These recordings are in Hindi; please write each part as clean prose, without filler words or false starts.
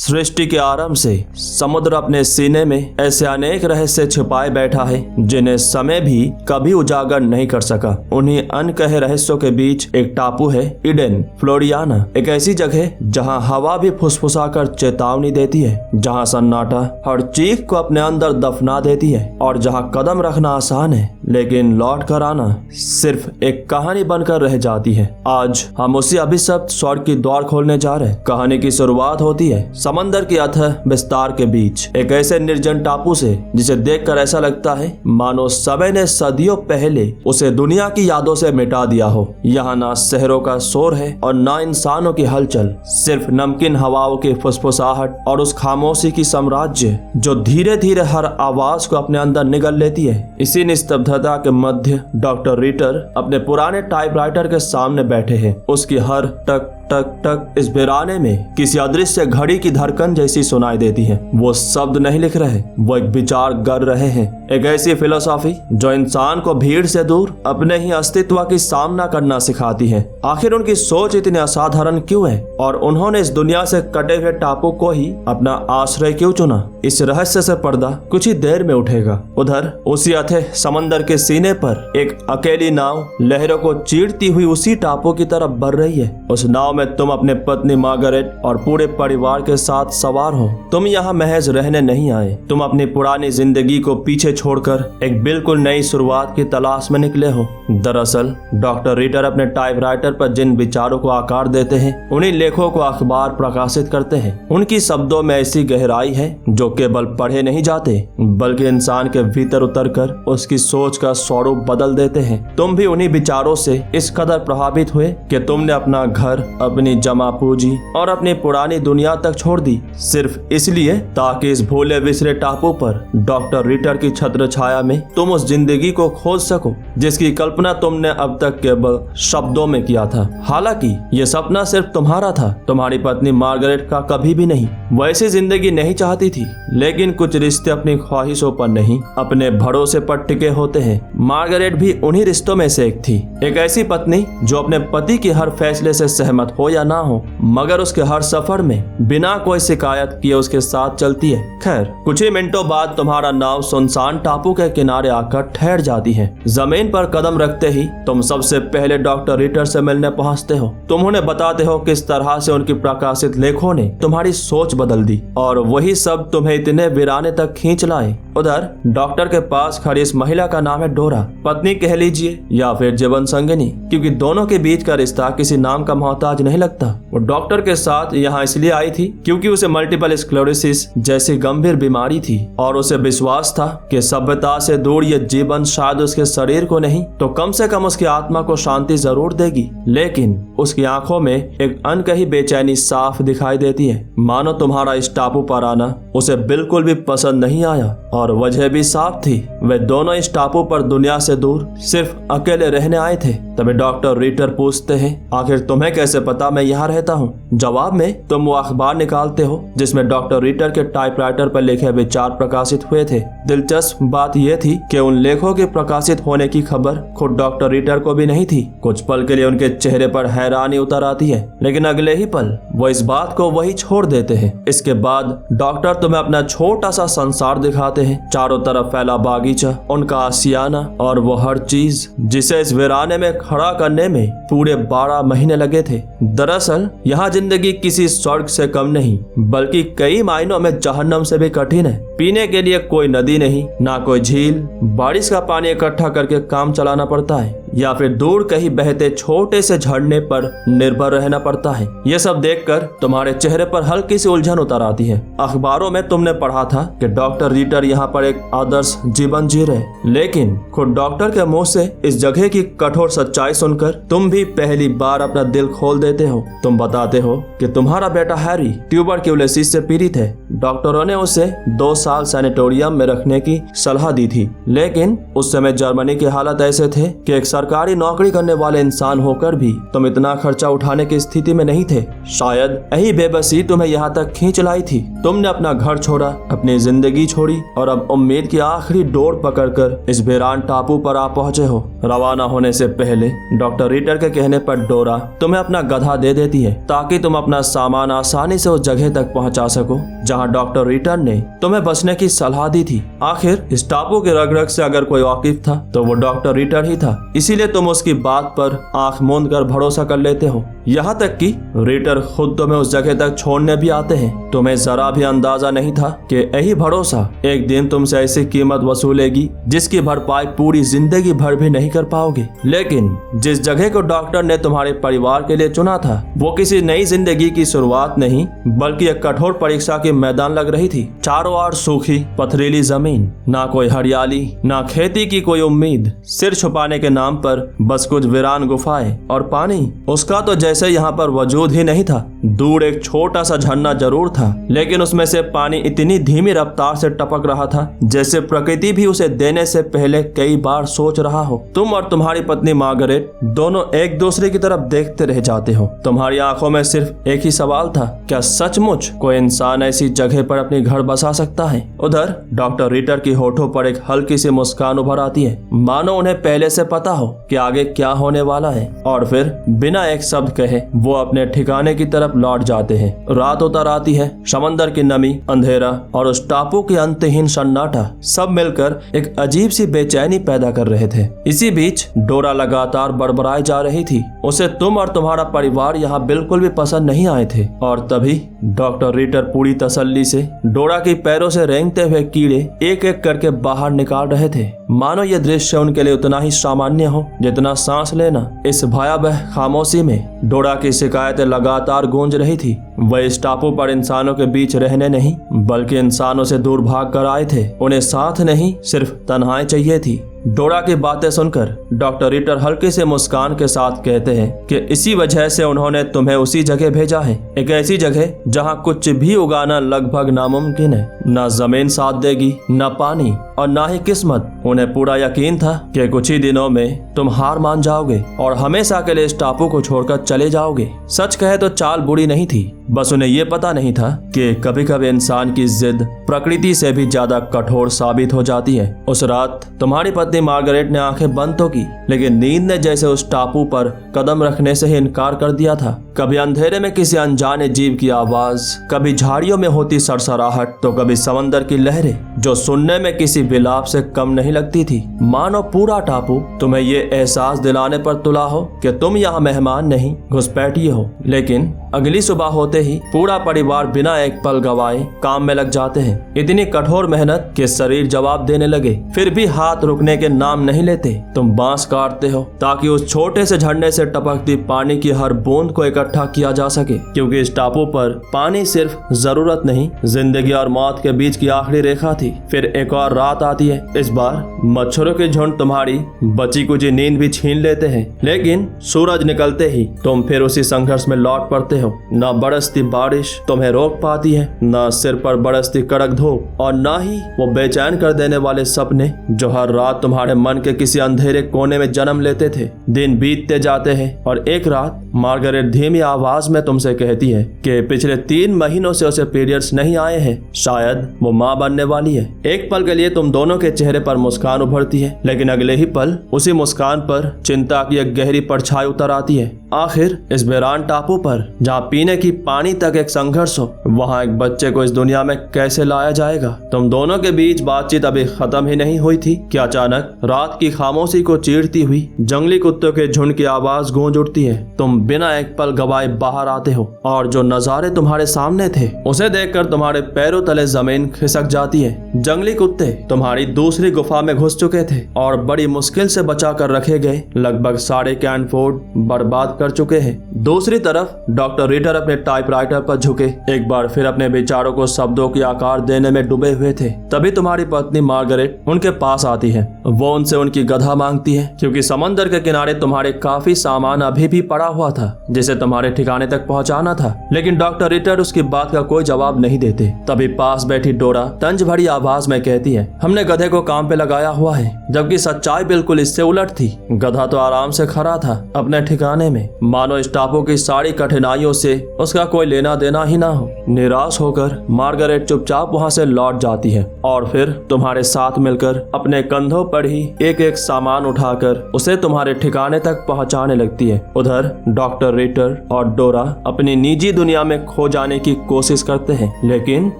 सृष्टि के आरंभ से समुद्र अपने सीने में ऐसे अनेक रहस्य छिपाए बैठा है जिन्हें समय भी कभी उजागर नहीं कर सका। उन्हीं अनकहे रहस्यों के बीच एक टापू है, ईडन फ्लोरियाना। एक ऐसी जगह जहां हवा भी फुसफुसाकर चेतावनी देती है, जहां सन्नाटा हर चीख को अपने अंदर दफना देती है और जहां कदम रखना आसान है लेकिन लौट कर आना सिर्फ एक कहानी बनकर रह जाती है। आज हम उसी अभिशप्त स्वर्ग की द्वार खोलने जा रहे हैं। कहानी की शुरुआत होती है समंदर के अथाह विस्तार के बीच, एक ऐसे निर्जन टापू से जिसे देखकर ऐसा लगता है मानो समय ने सदियों पहले उसे दुनिया की यादों से मिटा दिया हो। यहाँ ना शहरों का शोर है और ना इंसानों की हलचल, सिर्फ नमकीन हवाओं की फुसफुसाहट और उस खामोशी की साम्राज्य जो धीरे धीरे हर आवाज को अपने अंदर निगल लेती है। इसी निस्तब्धता के मध्य डॉक्टर रिटर अपने पुराने टाइपराइटर के सामने बैठे हैं। उसकी हर टक टक टक इस वीराने में किसी अदृश्य घड़ी की धड़कन जैसी सुनाई देती है। वो शब्द नहीं लिख रहे, वो एक विचार कर रहे हैं, एक ऐसी फिलोसॉफी जो इंसान को भीड़ से दूर अपने ही अस्तित्व की सामना करना सिखाती है। आखिर उनकी सोच इतनी असाधारण क्यों है और उन्होंने इस दुनिया से कटे हुए टापू को ही अपना आश्रय क्यों चुना? इस रहस्य से पर्दा कुछ ही देर में उठेगा। उधर उसी अथाह समंदर के सीने पर एक अकेली नाव लहरों को चीरती हुई उसी टापू की तरफ बढ़ रही है। उस नाव में तुम अपने पत्नी मार्गरेट और पूरे परिवार के साथ सवार हो। तुम यहाँ महज रहने नहीं आए, तुम अपनी पुरानी जिंदगी को पीछे छोड़कर एक बिल्कुल नई शुरुआत की तलाश में निकले हो। दरअसल डॉक्टर रिटर अपने टाइपराइटर पर जिन विचारों को आकार देते हैं उन्हीं लेखों को अखबार प्रकाशित करते हैं। उनकी शब्दों में ऐसी गहराई है जो केवल पढ़े नहीं जाते बल्कि इंसान के भीतर उतरकर उसकी सोच का स्वरूप बदल देते हैं। तुम भी उन्हीं विचारों से इस कदर प्रभावित हुए कि तुमने अपना घर, अपनी जमा पूंजी और अपनी पुरानी दुनिया तक छोड़ दी, सिर्फ इसलिए ताकि इस भूले बिसरे टापू पर डॉक्टर रिटर की छत्र छाया में तुम उस जिंदगी को खोज सको जिसकी कल्पना तुमने अब तक केवल शब्दों में किया था। हालांकि ये सपना सिर्फ तुम्हारा था, तुम्हारी पत्नी मार्गरेट का कभी भी नहीं। वैसी जिंदगी नहीं चाहती थी, लेकिन कुछ रिश्ते अपनी ख्वाहिशों पर नहीं अपने भरोसे पर टिके होते हैं। मार्गरेट भी उन्हीं रिश्तों में से एक थी, एक ऐसी पत्नी जो अपने पति के हर फैसले से सहमत हो या ना हो मगर उसके हर सफर में बिना कोई शिकायत किए उसके साथ चलती है। खैर, कुछ ही मिनटों बाद तुम्हारा नाव सुनसान टापू के किनारे आकर ठहर जाती है। जमीन पर कदम रखते ही तुम सबसे पहले डॉक्टर रिटर से मिलने पहुंचते हो। तुम उन्हें बताते हो किस तरह से उनकी प्रकाशित लेखों ने तुम्हारी सोच बदल दी और वही सब तुम्हें इतने वीराने तक खींच लाए। उधर डॉक्टर के पास खड़ी इस महिला का नाम है डोरा, पत्नी कह लीजिए या फिर जीवन संगिनी, क्योंकि दोनों के बीच का रिश्ता किसी नाम का मोहताज नहीं लगता। वो डॉक्टर के साथ यहाँ इसलिए आई थी क्योंकि उसे मल्टीपल स्क्लेरोसिस जैसी गंभीर बीमारी थी और उसे विश्वास था कि सभ्यता से दूर ये जीवन शायद उसके शरीर को नहीं तो कम से कम उसकी आत्मा को शांति जरूर देगी। लेकिन उसकी आंखों में एक अनकही बेचैनी साफ दिखाई देती है, मानो तुम्हारा इस टापू पर आना उसे बिल्कुल भी पसंद नहीं आया। और वजह भी साफ थी, वे दोनों इस टापू पर दुनिया से दूर सिर्फ अकेले रहने आए थे। तभी डॉक्टर रिटर पूछते हैं, आखिर तुम्हें कैसे पता मैं यहाँ रहता हूँ? जवाब में तुम वो अखबार निकालते हो जिसमें डॉक्टर रिटर के टाइपराइटर पर लिखे विचार प्रकाशित हुए थे। दिलचस्प बात यह थी कि उन लेखों के प्रकाशित होने की खबर खुद डॉक्टर रिटर को भी नहीं थी। कुछ पल के लिए उनके चेहरे पर हैरानी उतर आती है, लेकिन अगले ही पल वो इस बात को वही छोड़ देते हैं। इसके बाद डॉक्टर तुम्हें अपना छोटा सा संसार दिखाते हैं, चारों तरफ फैला बागीचा, उनका आशियाना और वो हर चीज जिसे इस वीराने में खड़ा करने में पूरे 12 महीने लगे थे। दरअसल यहाँ जिंदगी किसी स्वर्ग से कम नहीं बल्कि कई मायनों में जहन्नम से भी कठिन है। पीने के लिए कोई नदी नहीं, ना कोई झील, बारिश का पानी इकट्ठा करके काम चलाना पड़ता है या फिर दूर कहीं बहते छोटे से झरने पर निर्भर रहना पड़ता है। ये सब देखकर तुम्हारे चेहरे पर हल्की सी उलझन उतर आती है। अखबारों में तुमने पढ़ा था कि डॉक्टर रिटर यहाँ पर एक आदर्श जीवन जी रहे, लेकिन खुद डॉक्टर के मुंह से इस जगह की कठोर सच्चाई सुनकर तुम भी पहली बार अपना दिल खोल देते हो। तुम बताते हो कि तुम्हारा बेटा हैरी ट्यूबरक्यूलोसिस से पीड़ित है डॉक्टरों ने उसे 2 साल सैनिटोरियम में रखने की सलाह दी थी, लेकिन उस समय जर्मनी के हालात ऐसे थे कि एक सरकारी नौकरी करने वाले इंसान होकर भी तुम इतना खर्चा उठाने की स्थिति में नहीं थे। शायद यही बेबसी तुम्हें यहाँ तक खींच लाई थी। तुमने अपना घर छोड़ा, अपनी जिंदगी छोड़ी और अब उम्मीद की आखिरी डोर पकड़कर इस वीरान टापू पर आ पहुंचे हो। रवाना होने से पहले डॉक्टर रीटर के कहने पर डोरा तुम्हें अपना गधा दे देती है ताकि तुम अपना सामान आसानी से उस जगह तक पहुंचा सको जहां डॉक्टर रीटर ने तुम्हें बचने की सलाह दी थी। आखिर इस टापू के रग-रग से अगर कोई वाकिफ था तो वो डॉक्टर रीटर ही था, इसीलिए तुम उसकी बात पर आंख मूंद कर भरोसा कर लेते हो। यहाँ तक कि रीटर खुद तुम्हें उस जगह तक छोड़ने भी आते हैं। तुम्हें जरा भी अंदाजा नहीं था कि यही भरोसा एक दिन तुमसे ऐसी कीमत वसूलेगी जिसकी भरपाई पूरी जिंदगी भर भी नहीं कर पाओगे। लेकिन जिस जगह को डॉक्टर ने तुम्हारे परिवार के लिए चुना था वो किसी नई जिंदगी की शुरुआत नहीं बल्कि एक कठोर परीक्षा के मैदान लग रही थी। चारों ओर सूखी पथरीली जमीन, ना कोई हरियाली, ना खेती की कोई उम्मीद, सिर छुपाने के नाम पर बस कुछ वीरान गुफाएं और पानी। उसका तो जैसे यहाँ पर वजूद ही नहीं था। दूर एक छोटा सा झरना जरूर था, लेकिन उसमें से पानी इतनी धीमी रफ्तार से टपक रहा था जैसे प्रकृति भी उसे देने से पहले कई बार सोच रहा हो। तुम और तुम्हारी पत्नी मार्गरेट दोनों एक दूसरे की तरफ देखते रह जाते हो। तुम्हारी आंखों में सिर्फ एक ही सवाल था, क्या सचमुच कोई इंसान ऐसी जगह पर अपनी घर बसा सकता है? उधर डॉक्टर रीटर की होठों पर एक हल्की सी मुस्कान उभर आती है, मानो उन्हें पहले से पता हो कि आगे क्या होने वाला है, और फिर बिना एक शब्द कहे वो अपने ठिकाने की तरफ लौट जाते हैं। रात उतर आती है, समंदर की नमी, अंधेरा और उस टापू के अंतहीन सन्नाटा सब मिलकर एक अजीब सी बेचैनी पैदा कर रहे थे। इसी बीच डोरा लगातार बड़बड़ाई जा रही थी। उसे तुम और तुम्हारा परिवार यहाँ बिल्कुल भी पसंद नहीं आए थे। और तभी डॉक्टर रीटर पूरी तसल्ली से डोरा के पैरों से रेंगते हुए कीड़े एक एक करके बाहर निकाल रहे थे, मानो ये दृश्य उनके लिए उतना ही सामान्य हो जितना सांस लेना। इस भयावह खामोशी में डोरा की शिकायतें लगातार गूंज रही थी। वह इस टापू पर इंसानों के बीच रहने नहीं बल्कि इंसानों से दूर भाग कर आए थे। उन्हें साथ नहीं, सिर्फ तन्हाई चाहिए थी। डोरा की बातें सुनकर डॉक्टर रीटर हल्के से मुस्कान के साथ कहते हैं कि इसी वजह से उन्होंने तुम्हें उसी जगह भेजा है, एक ऐसी जगह जहां कुछ भी उगाना लगभग नामुमकिन है। न जमीन साथ देगी, न पानी और न ही किस्मत। उन्हें पूरा यकीन था कि कुछ ही दिनों में तुम हार मान जाओगे और हमेशा के लिए इस टापू को छोड़कर चले जाओगे। सच कहे तो चाल बुरी नहीं थी, बस उन्हें ये पता नहीं था कि कभी कभी इंसान की जिद प्रकृति से भी ज्यादा कठोर साबित हो जाती है। उस रात तुम्हारी पत्नी मार्गरेट ने आंखें बंद तो की, लेकिन नींद ने जैसे उस टापू पर कदम रखने से ही इनकार कर दिया था। कभी अंधेरे में किसी अनजाने जीव की आवाज, कभी झाड़ियों में होती सरसराहट, तो कभी समंदर की लहरें जो सुनने में किसी विलाप से कम नहीं लगती थी। मानो पूरा टापू तुम्हें ये एहसास दिलाने पर तुला हो कि तुम यहाँ मेहमान नहीं, घुसपैठिए हो। लेकिन अगली सुबह होते ही पूरा परिवार बिना एक पल गवाए काम में लग जाते हैं। इतनी कठोर मेहनत कि शरीर जवाब देने लगे, फिर भी हाथ रुकने के नाम नहीं लेते। तुम बांस काटते हो ताकि उस छोटे से झरने से टपकती पानी की हर बूंद को इकट्ठा किया जा सके, क्योंकि इस टापू पर पानी सिर्फ जरूरत नहीं, जिंदगी और मौत के बीच की आखिरी रेखा थी। फिर एक और रात आती है। इस बार मच्छरों के झुंड तुम्हारी बची कुची नींद भी छीन लेते हैं, लेकिन सूरज निकलते ही तुम फिर उसी संघर्ष में लौट पड़ते हो। न बरसती बारिश तुम्हें रोक पाती है, न सिर पर बरसती कड़क धूप, और न ही वो बेचैन कर देने वाले सपने जो हर रात तुम्हारे मन के किसी अंधेरे कोने में जन्म लेते थे। दिन बीतते जाते हैं और एक रात मार्गरेट धीमी आवाज में तुमसे कहती है कि पिछले 3 महीनों से उसे पीरियड्स नहीं आए हैं, शायद वो माँ बनने वाली है। एक पल के लिए तुम दोनों के चेहरे पर मुस्कान उभरती है, लेकिन अगले ही पल उसी मुस्कान पर चिंता की एक गहरी परछाई उतर आती है। आखिर इस वीरान टापू पर जहाँ पीने की पानी तक एक संघर्ष हो, वहाँ एक बच्चे को इस दुनिया में कैसे लाया जाएगा? तुम दोनों के बीच बातचीत अभी खत्म ही नहीं हुई थी कि अचानक रात की खामोशी को चीरती हुई जंगली कुत्तों के झुंड की आवाज गूंज उठती है। तुम बिना एक पल गवाए बाहर आते हो और जो नजारे तुम्हारे सामने थे उसे देखकर तुम्हारे पैरों तले जमीन खिसक जाती है। जंगली कुत्ते तुम्हारी दूसरी गुफा में घुस चुके थे और बड़ी मुश्किल से बचा कर रखे गए लगभग 3.5 कैन फूड बर्बाद कर चुके हैं। दूसरी तरफ डॉक्टर रिटर अपने टाइपराइटर पर झुके एक बार फिर अपने विचारों को शब्दों की आकार देने में डूबे हुए थे। तभी तुम्हारी पत्नी मार्गरेट उनके पास आती है। वो उनसे उनकी गधा मांगती है क्योंकि समंदर के किनारे तुम्हारे काफी सामान अभी भी पड़ा हुआ था जिसे तुम्हारे ठिकाने तक पहुंचाना था। लेकिन डॉक्टर रिटर उसकी बात का कोई जवाब नहीं देते। तभी पास बैठी डोरा तंज भरी आवाज में कहती है, हमने गधे को काम पे लगाया हुआ है, जबकि सच्चाई बिल्कुल इससे उलट थी। गधा तो आराम से खड़ा था अपने ठिकाने में, मानो इस टापू की सारी कठिनाइयों से उसका कोई लेना देना ही ना हो। निराश होकर मार्गरेट चुपचाप वहाँ से लौट जाती है और फिर तुम्हारे साथ मिलकर अपने कंधों पर ही एक एक सामान उठाकर उसे तुम्हारे ठिकाने तक पहुँचाने लगती है। उधर डॉक्टर रिटर और डोरा अपनी निजी दुनिया में खो जाने की कोशिश करते हैं, लेकिन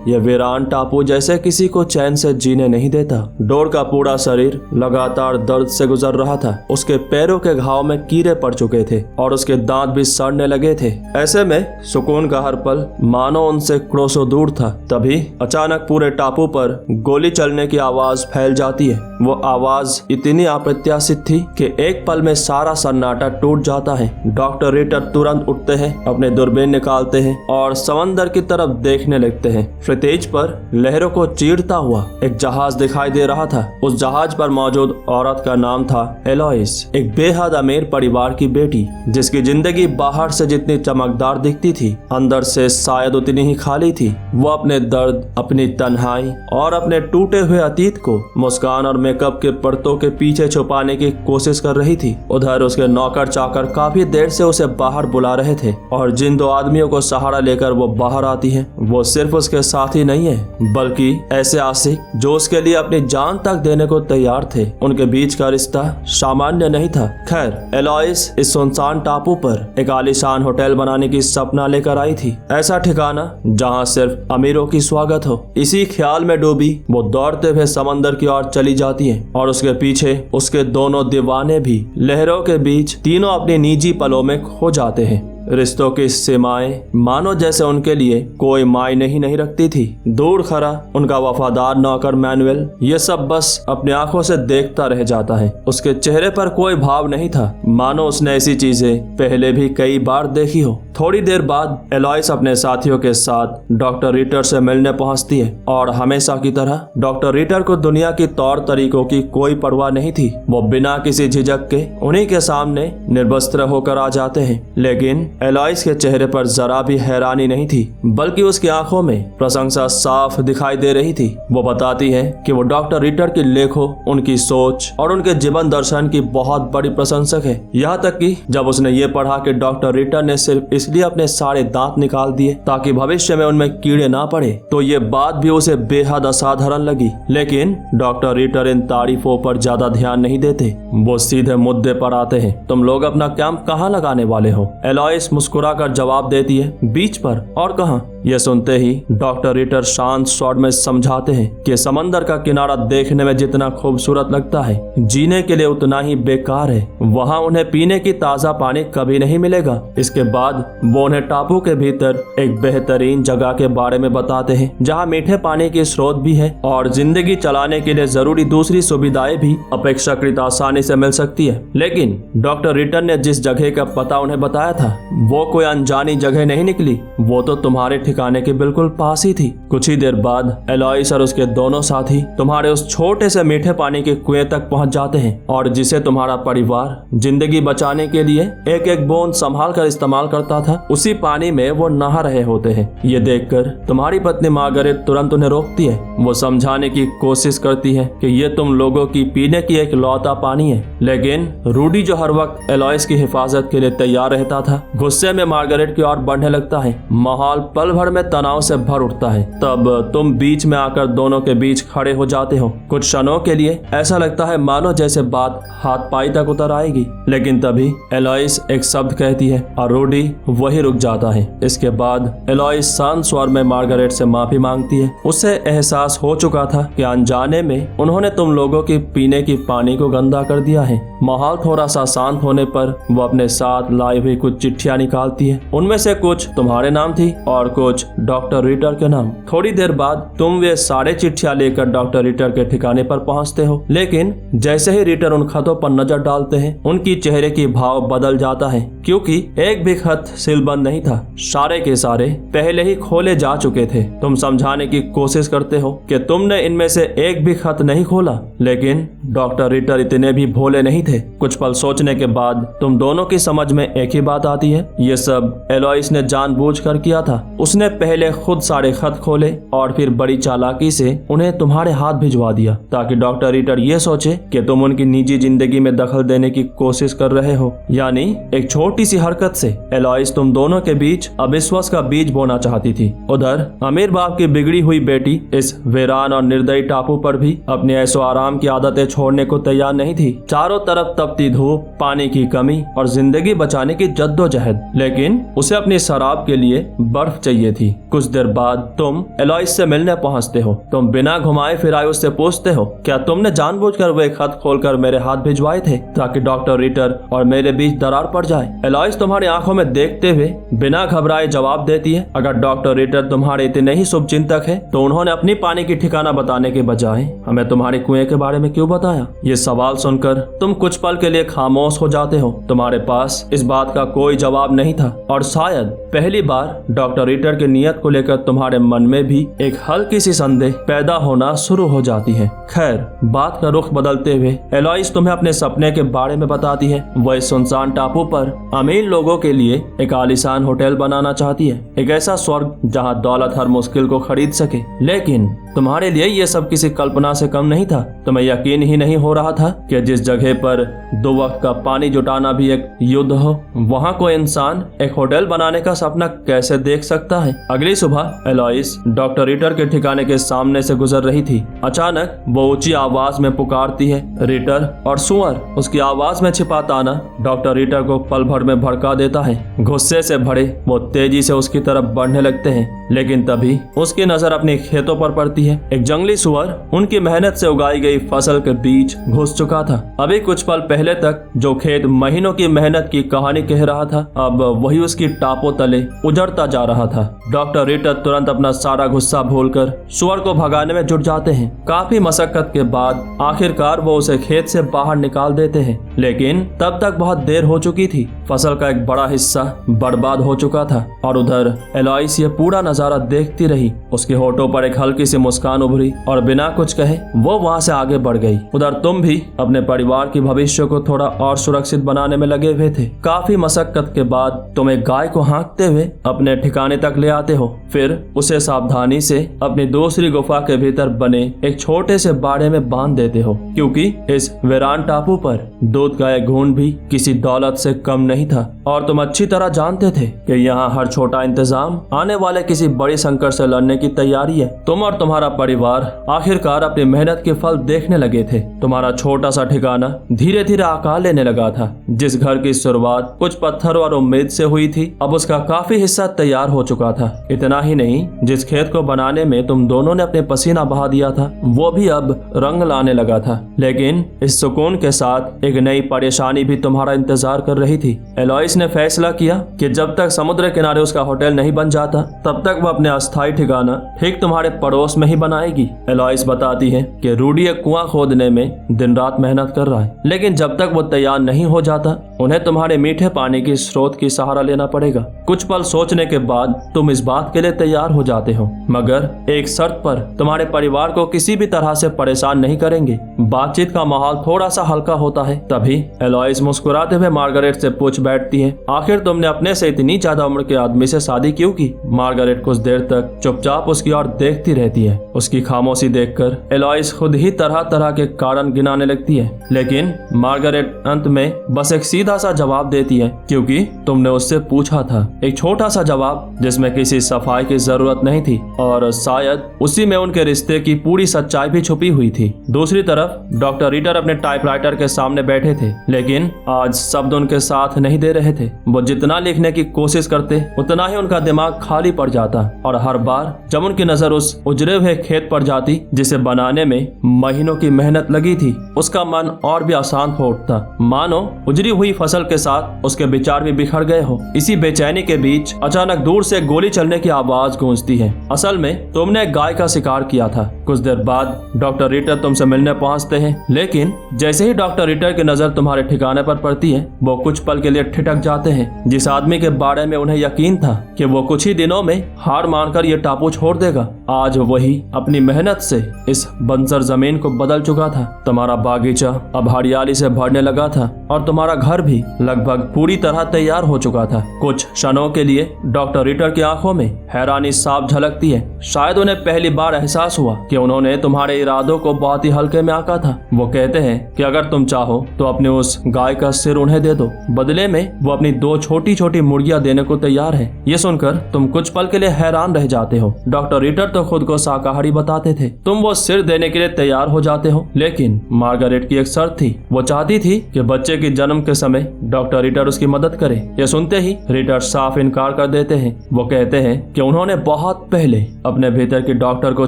यह वीरान टापू जैसे किसी को चैन से जीने नहीं देता। डोर का पूरा शरीर लगातार दर्द से गुजर रहा था। उसके पैरों के घाव में कीड़े पड़ चुके थे और उसके दांत भी सड़ने लगे थे। ऐसे में सुकून का हर पल मानो उनसे क्रोशों दूर था। तभी अचानक पूरे टापू पर गोली चलने की आवाज फैल जाती है। वो आवाज इतनी अप्रत्याशित थी कि एक पल में सारा सन्नाटा टूट जाता है। डॉक्टर रिटर तुरंत उठते हैं, अपने दूरबीन निकालते हैं और समंदर की तरफ देखने लगते हैं। फ्रितेज पर लहरों को चीरता हुआ एक जहाज दिखाई दे रहा था। उस जहाज पर मौजूद औरत का नाम था एलोइस, एक बेहद अमीर परिवार की बेटी, जिसकी जिंदगी बाहर से जितनी चमकदार दिखती थी, अंदर से शायद उतनी ही खाली थी। वो अपने दर्द, अपनी तन्हाई और अपने टूटे हुए अतीत को मुस्कान और मेकअप के परतों के पीछे छुपाने की कोशिश कर रही थी। उधर उसके नौकर चाकर काफी देर से उसे बाहर बुला रहे थे और जिन दो आदमियों को सहारा लेकर वो बाहर आती है, वो सिर्फ उसके साथ ही नहीं है बल्कि ऐसे आशिक जो उसके लिए अपनी जान तक देने को तैयार थे। उनके बीच का रिश्ता सामान्य नहीं था। खैर, एलोइस इस सुनसान टापू पर एक आलीशान होटल बनाने की सपना लेकर आई थी, ऐसा ठिकाना जहाँ सिर्फ अमीरों की स्वागत हो। इसी ख्याल में डूबी वो दौड़ते हुए समंदर की ओर चली जाती है और उसके पीछे उसके दोनों दीवाने भी लहरों के बीच तीनों अपने निजी पलों में खो जाते हैं। रिश्तों की सीमाएं मानो जैसे उनके लिए कोई मायने ही नहीं रखती थी। दूर खड़ा उनका वफादार नौकर मैनुअल ये सब बस अपनी आंखों से देखता रह जाता है। उसके चेहरे पर कोई भाव नहीं था, मानो उसने ऐसी चीजें पहले भी कई बार देखी हो। थोड़ी देर बाद एलोइस अपने साथियों के साथ डॉक्टर रिटर से मिलने पहुंचती है और हमेशा की तरह डॉक्टर रिटर को दुनिया की तौर तरीकों की कोई परवाह नहीं थी। वो बिना किसी झिझक के उन्हीं के सामने निर्वस्त्र होकर आ जाते हैं। लेकिन एलोइस के चेहरे पर जरा भी हैरानी नहीं थी, बल्कि उसकी आंखों में प्रशंसा साफ दिखाई दे रही थी। वो बताती है कि वो डॉक्टर रिटर की लेखों, उनकी सोच और उनके जीवन दर्शन की बहुत बड़ी प्रशंसक है। यहाँ तक कि जब उसने ये पढ़ा कि डॉक्टर रिटर ने सिर्फ इसलिए अपने सारे दांत निकाल दिए ताकि भविष्य में उनमें कीड़े ना पड़े, तो ये बात भी उसे बेहद असाधारण लगी। लेकिन डॉक्टर रिटर इन तारीफों पर ज्यादा ध्यान नहीं देते। वो सीधे मुद्दे पर आते हैं। तुम लोग अपना कैंप कहाँ लगाने वाले हो? एलोइस मुस्कुराकर जवाब देती है, बीच पर, और कहां? यह सुनते ही डॉक्टर रिटर शांत स्वर में समझाते हैं कि समंदर का किनारा देखने में जितना खूबसूरत लगता है, जीने के लिए उतना ही बेकार है। वहां उन्हें पीने की ताजा पानी कभी नहीं मिलेगा। इसके बाद वो उन्हें टापू के भीतर एक बेहतरीन जगह के बारे में बताते हैं जहां मीठे पानी की स्रोत भी है और जिंदगी चलाने के लिए जरूरी दूसरी सुविधाएं भी अपेक्षाकृत आसानी से मिल सकती है। लेकिन डॉक्टर रिटर ने जिस जगह का पता उन्हें बताया था वो कोई अनजानी जगह नहीं निकली, वो तो तुम्हारे ठिकाने के बिल्कुल पास ही थी। कुछ ही देर बाद एलोइस और उसके दोनों साथी तुम्हारे उस छोटे से मीठे पानी के कुएं तक पहुंच जाते हैं और जिसे तुम्हारा परिवार जिंदगी बचाने के लिए एक एक बूंद संभाल कर इस्तेमाल करता था, उसी पानी में वो नहा रहे होते हैं। ये देखकर तुम्हारी पत्नी मार्गरेट तुरंत उन्हें रोकती है। वो समझाने की कोशिश करती है कि ये तुम लोगों की पीने की एक लौता पानी है। लेकिन रूडी जो हर वक्त एलोइस की हिफाजत के लिए तैयार रहता था, गुस्से में मार्गरेट की ओर बढ़ने लगता है। माहौल पल भर में तनाव से भर उठता है। तब तुम बीच में आकर दोनों के बीच खड़े हो जाते हो। कुछ क्षणों के लिए ऐसा लगता है मानो जैसे बात हाथ पाई तक उतर आएगी, लेकिन तभी एलोइस एक शब्द कहती है और रूडी वही रुक जाता है। इसके बाद एलोइस शांत स्वर में मार्गरेट से माफी मांगती है। उसे एहसास हो चुका था कि अनजाने में उन्होंने तुम लोगों की पीने की पानी को गंदा कर दिया है। माहौल थोड़ा सा शांत होने पर वो अपने साथ लाई हुई कुछ चिट्ठियां निकालती है। उनमें से कुछ तुम्हारे नाम थी और कुछ कुछ डॉक्टर रीटर के नाम। थोड़ी देर बाद तुम वे सारे चिट्ठियां लेकर डॉक्टर रीटर के ठिकाने पर पहुंचते हो, लेकिन जैसे ही रीटर उन खतों पर नजर डालते हैं उनकी चेहरे की भाव बदल जाता है, क्योंकि एक भी खत सीलबंद नहीं था। सारे के सारे पहले ही खोले जा चुके थे। तुम समझाने की कोशिश करते हो कि तुमने इनमें से एक भी खत नहीं खोला, लेकिन डॉक्टर रीटर इतने भी भोले नहीं थे। कुछ पल सोचने के बाद तुम दोनों की समझ में एक ही बात आती है, ये सब एलोइस ने जानबूझकर किया था। उसने पहले खुद सारे खत खोले और फिर बड़ी चालाकी से उन्हें तुम्हारे हाथ भिजवा दिया, ताकि डॉक्टर रीटर ये सोचे कि तुम उनकी निजी जिंदगी में दखल देने की कोशिश कर रहे हो। यानी एक छोटी सी हरकत से एलोइस तुम दोनों के बीच अविश्वास का बीज बोना चाहती थी। उधर अमीर बाप की बिगड़ी हुई बेटी इस वीरान और निर्दयी टापू पर भी अपने ऐशो आराम की आदतें छोड़ने को तैयार नहीं थी। चारों तरफ तपती धूप, पानी की कमी और जिंदगी बचाने की जद्दोजहद, लेकिन उसे अपनी शराब के लिए बर्फ चाहिए थी। कुछ देर बाद तुम एलोइस से मिलने पहुंचते हो। तुम बिना घुमाए फिराए उससे पूछते हो, क्या तुमने जानबूझकर वे खत खोलकर मेरे हाथ भिजवाए थे ताकि डॉक्टर रीटर और मेरे बीच दरार पड़ जाए? एलोइस तुम्हारी आंखों में देखते हुए बिना घबराए जवाब देती है, अगर डॉक्टर रीटर तुम्हारे इतने ही शुभचिंतक है तो उन्होंने अपनी पानी की ठिकाना बताने के बजाय हमें तुम्हारे कुएं के बारे में क्यों बताया? ये सवाल सुनकर तुम कुछ पल के लिए खामोश हो जाते हो। तुम्हारे पास इस बात का कोई जवाब नहीं था और शायद पहली बार डॉक्टर रीटर की नीयत को लेकर तुम्हारे मन में भी एक हल्की सी संदेह पैदा होना शुरू हो जाती है। खैर, बात का रुख बदलते हुए एलोइस तुम्हें अपने सपने के बारे में बताती है। वह इस सुनसान टापू पर अमीर लोगों के लिए एक आलीशान होटल बनाना चाहती है, एक ऐसा स्वर्ग जहां दौलत हर मुश्किल को खरीद सके। लेकिन तुम्हारे लिए यह सब किसी कल्पना से कम नहीं था। तुम्हें यकीन ही नहीं हो रहा था कि जिस जगह पर 2 वक्त का पानी जुटाना भी एक युद्ध हो, वहाँ कोई इंसान एक होटल बनाने का सपना कैसे देख सकता है। अगली सुबह एलोइस डॉक्टर रीटर के ठिकाने के सामने से गुजर रही थी। अचानक वो ऊंची आवाज में पुकारती है, रीटर, और सुअर उसकी आवाज में छिपा ताना डॉक्टर रीटर को पल भर में भड़का देता है। गुस्से से भरे वो तेजी से उसकी तरफ बढ़ने लगते हैं, लेकिन तभी उसकी नजर अपने खेतों पर पड़ती है। एक जंगली सुअर उनकी मेहनत से उगाई गई फसल के बीच घुस चुका था। अभी कुछ पल पहले तक जो खेत महीनों की मेहनत की कहानी कह रहा था, अब वही उसकी टापों तले उजड़ता जा रहा था। डॉक्टर रीटर तुरंत अपना सारा गुस्सा भूलकर सुअर को भगाने में जुट जाते हैं। काफी मशक्कत के बाद आखिरकार वो उसे खेत से बाहर निकाल देते हैं, लेकिन तब तक बहुत देर हो चुकी थी। फसल का एक बड़ा हिस्सा बर्बाद हो चुका था और उधर एलोइस ये पूरा नजारा देखती रही। उसके होठों पर एक हल्की सी मुस्कान उभरी और बिना कुछ कहे वो वहां से आगे बढ़ गई। उधर तुम भी अपने परिवार के भविष्य को थोड़ा और सुरक्षित बनाने में लगे हुए थे। काफी मशक्कत के बाद तुम एक गाय को हाँकते हुए अपने ठिकाने तक ले आते हो, फिर उसे सावधानी से अपनी दूसरी गुफा के भीतर बने एक छोटे से बाड़े में बांध देते हो, क्योंकि इस वीरान टापू पर दूध का एक घूंट भी किसी दौलत से कम नहीं था और तुम अच्छी तरह जानते थे कि यहाँ हर छोटा इंतजाम आने वाले किसी बड़ी संकट से लड़ने की तैयारी है। तुम और तुम्हारा परिवार आखिरकार अपनी मेहनत के फल देखने लगे थे। तुम्हारा छोटा सा ठिकाना धीरे धीरे आकार लेने लगा था। जिस घर की शुरुआत कुछ पत्थर और उम्मीद से हुई थी, अब उसका काफी हिस्सा तैयार हो चुका था। इतना ही नहीं, जिस खेत को बनाने में तुम दोनों ने अपने पसीना बहा दिया था, वो भी अब रंग लाने लगा था। लेकिन इस सुकून के साथ एक नई परेशानी भी तुम्हारा इंतजार कर रही थी। एलोइस ने फैसला किया कि जब तक समुद्र किनारे उसका होटल नहीं बन जाता, तब तक वो अपने अस्थायी ठिकाना ठीक तुम्हारे पड़ोस में ही बनाएगी। एलोइस बताती है कि रूडी एक कुआं खोदने में दिन रात मेहनत कर रहा है, लेकिन जब तक वो तैयार नहीं हो जाता, उन्हें तुम्हारे मीठे पानी की स्रोत की सहारा लेना पड़ेगा। कुछ पल सोचने के बाद तुम इस बात के लिए तैयार हो जाते हो, मगर एक शर्त पर। तुम्हारे परिवार को किसी भी तरह से परेशान नहीं करेंगे। बातचीत का माहौल थोड़ा सा हल्का होता है। तभी एलोइस मुस्कुराते हुए मार्गरेट से पूछ बैठती है, आखिर तुमने अपने से इतनी ज्यादा उम्र के आदमी से शादी क्यों की? मार्गरेट कुछ देर तक चुपचाप उसकी ओर देखती रहती है। उसकी खामोशी देखकर एलोइस खुद ही तरह तरह के कारण गिनाने लगती है, लेकिन मार्गरेट अंत में बस एक सीधा सा जवाब देती है, क्योंकि तुमने उससे पूछा था। एक छोटा सा जवाब जिसमें किसी सफाई की जरूरत नहीं थी और शायद उसी में उनके रिश्ते की पूरी सच्चाई भी छुपी हुई थी। दूसरी तरफ डॉक्टर रीटर अपने टाइपराइटर के सामने बैठे थे, लेकिन आज शब्द उनके साथ नहीं दे रहे थे। वो जितना लिखने की कोशिश करते, उतना ही उनका दिमाग खाली पड़ जाता और हर बार जब उनकी नजर उस उजरे हुए खेत पर जाती जिसे बनाने में महीनों की मेहनत लगी थी, उसका मन और भी अशांत हो उठता। मानो उजरी हुई फसल के साथ उसके विचार भी बिखर गए हो। इसी बेचैनी के बीच अचानक दूर से गोली चलने की आवाज गूंजती है। असल में तुमने एक गाय का शिकार किया था। कुछ देर बाद डॉक्टर रिटर तुमसे मिलने पहुंचते हैं, लेकिन जैसे ही डॉक्टर रिटर की नजर तुम्हारे ठिकाने पर पड़ती है, वो कुछ पल के लिए ठिठक जाते हैं। जिस आदमी के बारे में उन्हें यकीन था कि वो कुछ ही दिनों में हार मानकर ये टापू छोड़ देगा, आज वही अपनी मेहनत से इस बंजर जमीन को बदल चुका था। तुम्हारा बागीचा अब हरियाली से भरने लगा था और तुम्हारा घर भी लगभग पूरी तरह तैयार हो चुका था। कुछ क्षणों के लिए डॉक्टर रिटर की आंखों में हैरानी साफ झलकती है। शायद उन्हें पहली बार एहसास हुआ कि उन्होंने तुम्हारे इरादों को बहुत ही हल्के में आंका था। वो कहते हैं कि अगर तुम चाहो तो अपने उस गाय का सिर उन्हें दे दो, बदले में वो अपनी 2 छोटी छोटी मुर्गियां देने को तैयार है। ये सुनकर तुम कुछ पल के लिए हैरान रह जाते हो। डॉक्टर रिटर तो खुद को शाकाहारी बताते थे, तुम वो सिर देने के लिए तैयार हो जाते हो। लेकिन मार्गारेट की एक शर्त थी। वो चाहती थी कि बच्चे के जन्म के समय डॉक्टर रिटर उसकी मदद करे। ये सुनते ही रिटर साफ इनकार कर देते हैं। वो कहते हैं कि उन्होंने बहुत पहले अपने भीतर के डॉक्टर को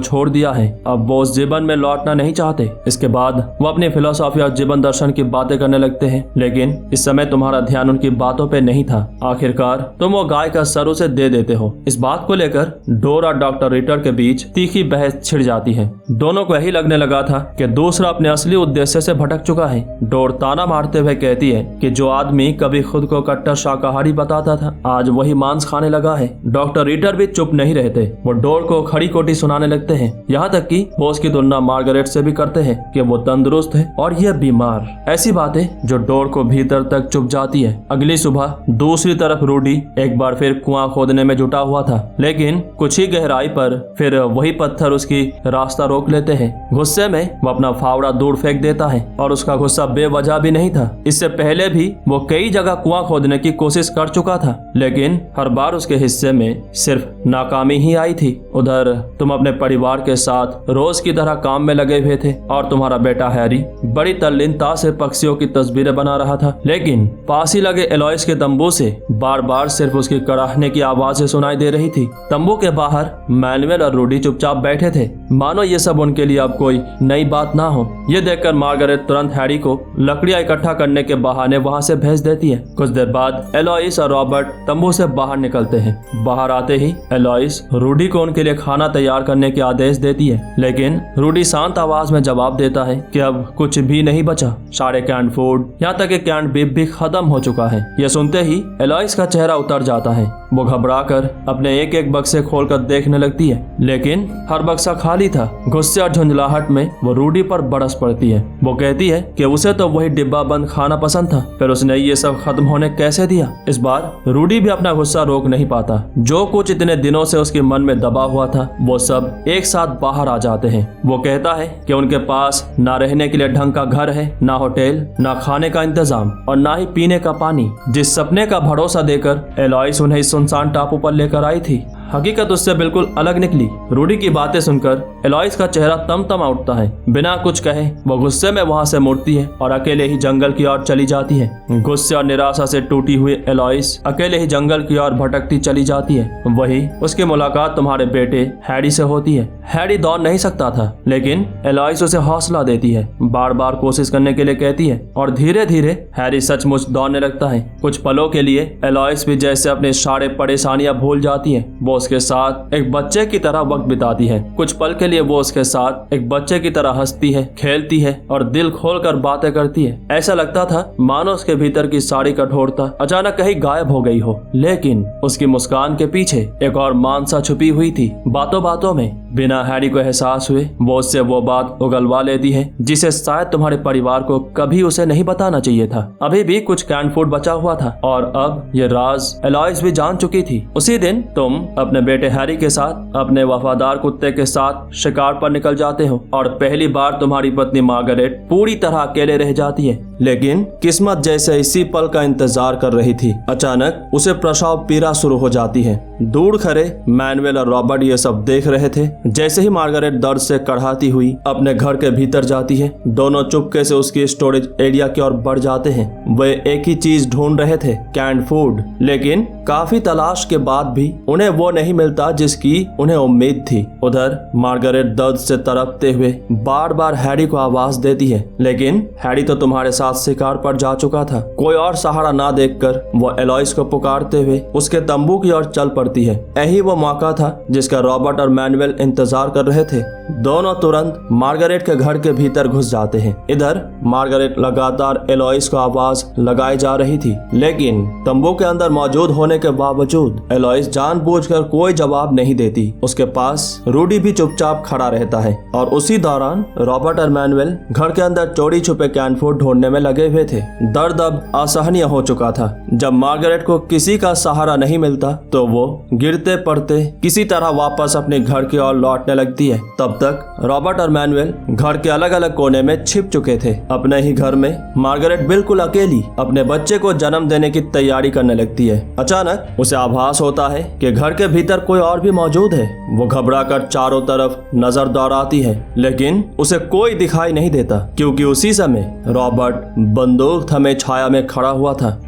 छोड़ दिया है, अब वो उस जीवन में लौटना नहीं चाहते। इसके बाद वो अपनी फिलोसॉफी और जीवन दर्शन की बातें करने लगते हैं, लेकिन इस समय तुम्हारा ध्यान उनकी बातों पे नहीं था। आखिरकार तुम वो गाय का सर उसे दे देते हो। इस बात को लेकर डोर और डॉक्टर रिटर के बीच तीखी बहस छिड़ जाती है। दोनों को यही लगने लगा था कि दूसरा अपने असली उद्देश्य से भटक चुका है। डोर ताना मारते हुए कहती है कि जो आदमी कभी खुद को कट्टर शाकाहारी बताता था, आज वही मांस खाने लगा है। डॉक्टर रिटर भी चुप नहीं रहते। वो डोर को खड़ी कोटी सुनाने लगते हैं, यहाँ तक कि वो उसकी तुलना मार्गारेट से भी करते हैं कि वो तंदुरुस्त है और ये बीमार। ऐसी बातें जो डोर को भीतर तक चुप जाती है। अगली सुबह दूसरी तरफ रूडी एक बार फिर कुआं खोदने में जुटा हुआ था, लेकिन कुछ ही गहराई पर फिर वही पत्थर उसकी रास्ता रोक लेते हैं। गुस्से में वो अपना फावड़ा दूर फेंक देता है और उसका गुस्सा बेवजह भी नहीं था। इससे पहले भी वो कई जगह कुआं खोदने की कोशिश कर चुका था, लेकिन हर बार उसके हिस्से में सिर्फ नाकामी ही आई थी। उधर तुम अपने परिवार के साथ रोज की तरह काम में लगे हुए थे और तुम्हारा बेटा हैरी बड़ी तल्लीनता से पक्षियों की तस्वीरें बना रहा था, लेकिन पास ही लगे एलॉइस के तंबू से बार बार सिर्फ उसकी कड़ाहने की आवाजें सुनाई दे रही थी। तंबू के बाहर मैनुअल और रूडी चुपचाप बैठे थे, मानो ये सब उनके लिए अब कोई नई बात ना हो। ये देखकर मार्गारेट तुरंत हैरी को लकड़ियां इकट्ठा करने के बहाने वहां से भेज देती है। कुछ देर बाद एलॉइस और रॉबर्ट तंबू से बाहर निकलते हैं। बाहर आते ही एलॉइस रूडी को उनके लिए खाना तैयार करने के आदेश देती है, लेकिन रूडी शांत आवाज में जवाब देता है कि अब कुछ भी नहीं बचा। सारे कैंड फूड, यहाँ तक कि कैंड बीफ भी खत्म हो चुका है। यह सुनते ही एलॉइस का चेहरा उतर जाता है। वो घबराकर अपने एक एक बक्से खोलकर देखने लगती है, लेकिन हर बक्सा खाली था। गुस्से और झुंझलाहट में वो रूडी पर बरस पड़ती है। वो कहती है कि उसे तो वही डिब्बा बंद खाना पसंद था, फिर उसने ये सब खत्म होने कैसे दिया। इस बार रूडी भी अपना गुस्सा रोक नहीं पाता। जो कुछ इतने दिनों से उसके मन में दबा हुआ था, वो सब एक साथ बाहर आ जाते हैं। वो कहता है कि उनके पास ना रहने के लिए ढंग का घर है, ना होटल, ना खाने का इंतजाम और ना ही पीने का पानी। जिस सपने का भरोसा देकर एलॉइस उन्हें इस सुनसान टापू पर लेकर आई थी, हकीकत उससे बिल्कुल अलग निकली। रूडी की बातें सुनकर एलॉइस का चेहरा तमतमा उठता है। बिना कुछ कहे वो गुस्से में वहां से मुड़ती है और अकेले ही जंगल की ओर चली जाती है। गुस्से और निराशा से टूटी हुई एलॉइस अकेले ही जंगल की ओर भटकती चली जाती है। वही उसकी मुलाकात तुम्हारे बेटे हैरी से होती है। हैरी दौड़ नहीं सकता था, लेकिन एलॉइस उसे हौसला देती है, बार बार कोशिश करने के लिए कहती है और धीरे धीरे हैरी सचमुच दौड़ने लगता है। कुछ पलों के लिए एलॉइस भी जैसे अपने सारे परेशानियां भूल जाती है। वो उसके साथ एक बच्चे की तरह वक्त बिताती है। कुछ पल के लिए वो उसके साथ एक बच्चे की तरह हंसती है, खेलती है और दिल खोलकर बातें करती है। ऐसा लगता था मानो उसके भीतर की सारी कठोरता अचानक कहीं गायब हो गई हो, लेकिन उसकी मुस्कान के पीछे एक और मानसा छुपी हुई थी। बातों बातों में बिना हैरी को एहसास हुए वो उससे वो बात उगलवा लेती है जिसे शायद तुम्हारे परिवार को कभी उसे नहीं बताना चाहिए था। अभी भी कुछ कैन फूड बचा हुआ था और अब ये राज एलॉइस भी जान चुकी थी। उसी दिन तुम अपने बेटे हैरी के साथ अपने वफादार कुत्ते के साथ शिकार पर निकल जाते हो और पहली बार तुम्हारी पत्नी मार्गारेट पूरी तरह अकेले रह जाती है। लेकिन किस्मत जैसे इसी पल का इंतजार कर रही थी, अचानक उसे प्रसव पीड़ा शुरू हो जाती है। दूर खड़े मैनुअल और रॉबर्ट ये सब देख रहे थे। जैसे ही मार्गारेट दर्द से कड़ाती हुई अपने घर के भीतर जाती है, दोनों चुपके से उसकी स्टोरेज एरिया की ओर बढ़ जाते हैं। वे एक ही चीज ढूंढ रहे थे, कैंड फूड, लेकिन काफी तलाश के बाद भी उन्हें वो वो नहीं मिलता जिसकी उन्हें उम्मीद थी। उधर मार्गरेट दर्द से तड़पते हुए बार बार हैरी को आवाज देती है, लेकिन हैरी तो तुम्हारे साथ शिकार पर जा चुका था। कोई और सहारा ना देखकर वो एलॉइस को पुकारते हुए उसके तंबू की ओर चल पड़ती है। यही वो मौका था जिसका रॉबर्ट और मैनुअल इंतजार कर रहे थे। दोनों तुरंत मार्गरेट के घर के भीतर घुस जाते हैं। इधर मार्गरेट लगातार एलॉइस को आवाज लगाई जा रही थी, लेकिन तंबू के अंदर मौजूद होने के बावजूद एलॉइस जानबूझकर कोई जवाब नहीं देती। उसके पास रूडी भी चुपचाप खड़ा रहता है और उसी दौरान रॉबर्ट और मैनुअल घर के अंदर चोरी छुपे कैन फूड ढूंढने में लगे हुए थे। दर्द अब असहनीय हो चुका था। जब मार्गरेट को किसी का सहारा नहीं मिलता तो वो गिरते पड़ते किसी तरह वापस अपने घर की ओर लौटने लगती है। तब तक रॉबर्ट और मैनुअल घर के अलग अलग कोने में छिप चुके थे। अपने ही घर में मार्गरेट बिल्कुल अकेली अपने बच्चे को जन्म देने की तैयारी करने लगती है। अचानक उसे आभास होता है कि घर के भीतर कोई और भी मौजूद है। वो घबराकर चारों तरफ नजर दौड़ाती है, लेकिन उसे कोई दिखाई नहीं देता, क्योंकि उसी समय रॉबर्ट बंदूक थमे छाया में खड़ा हुआ था।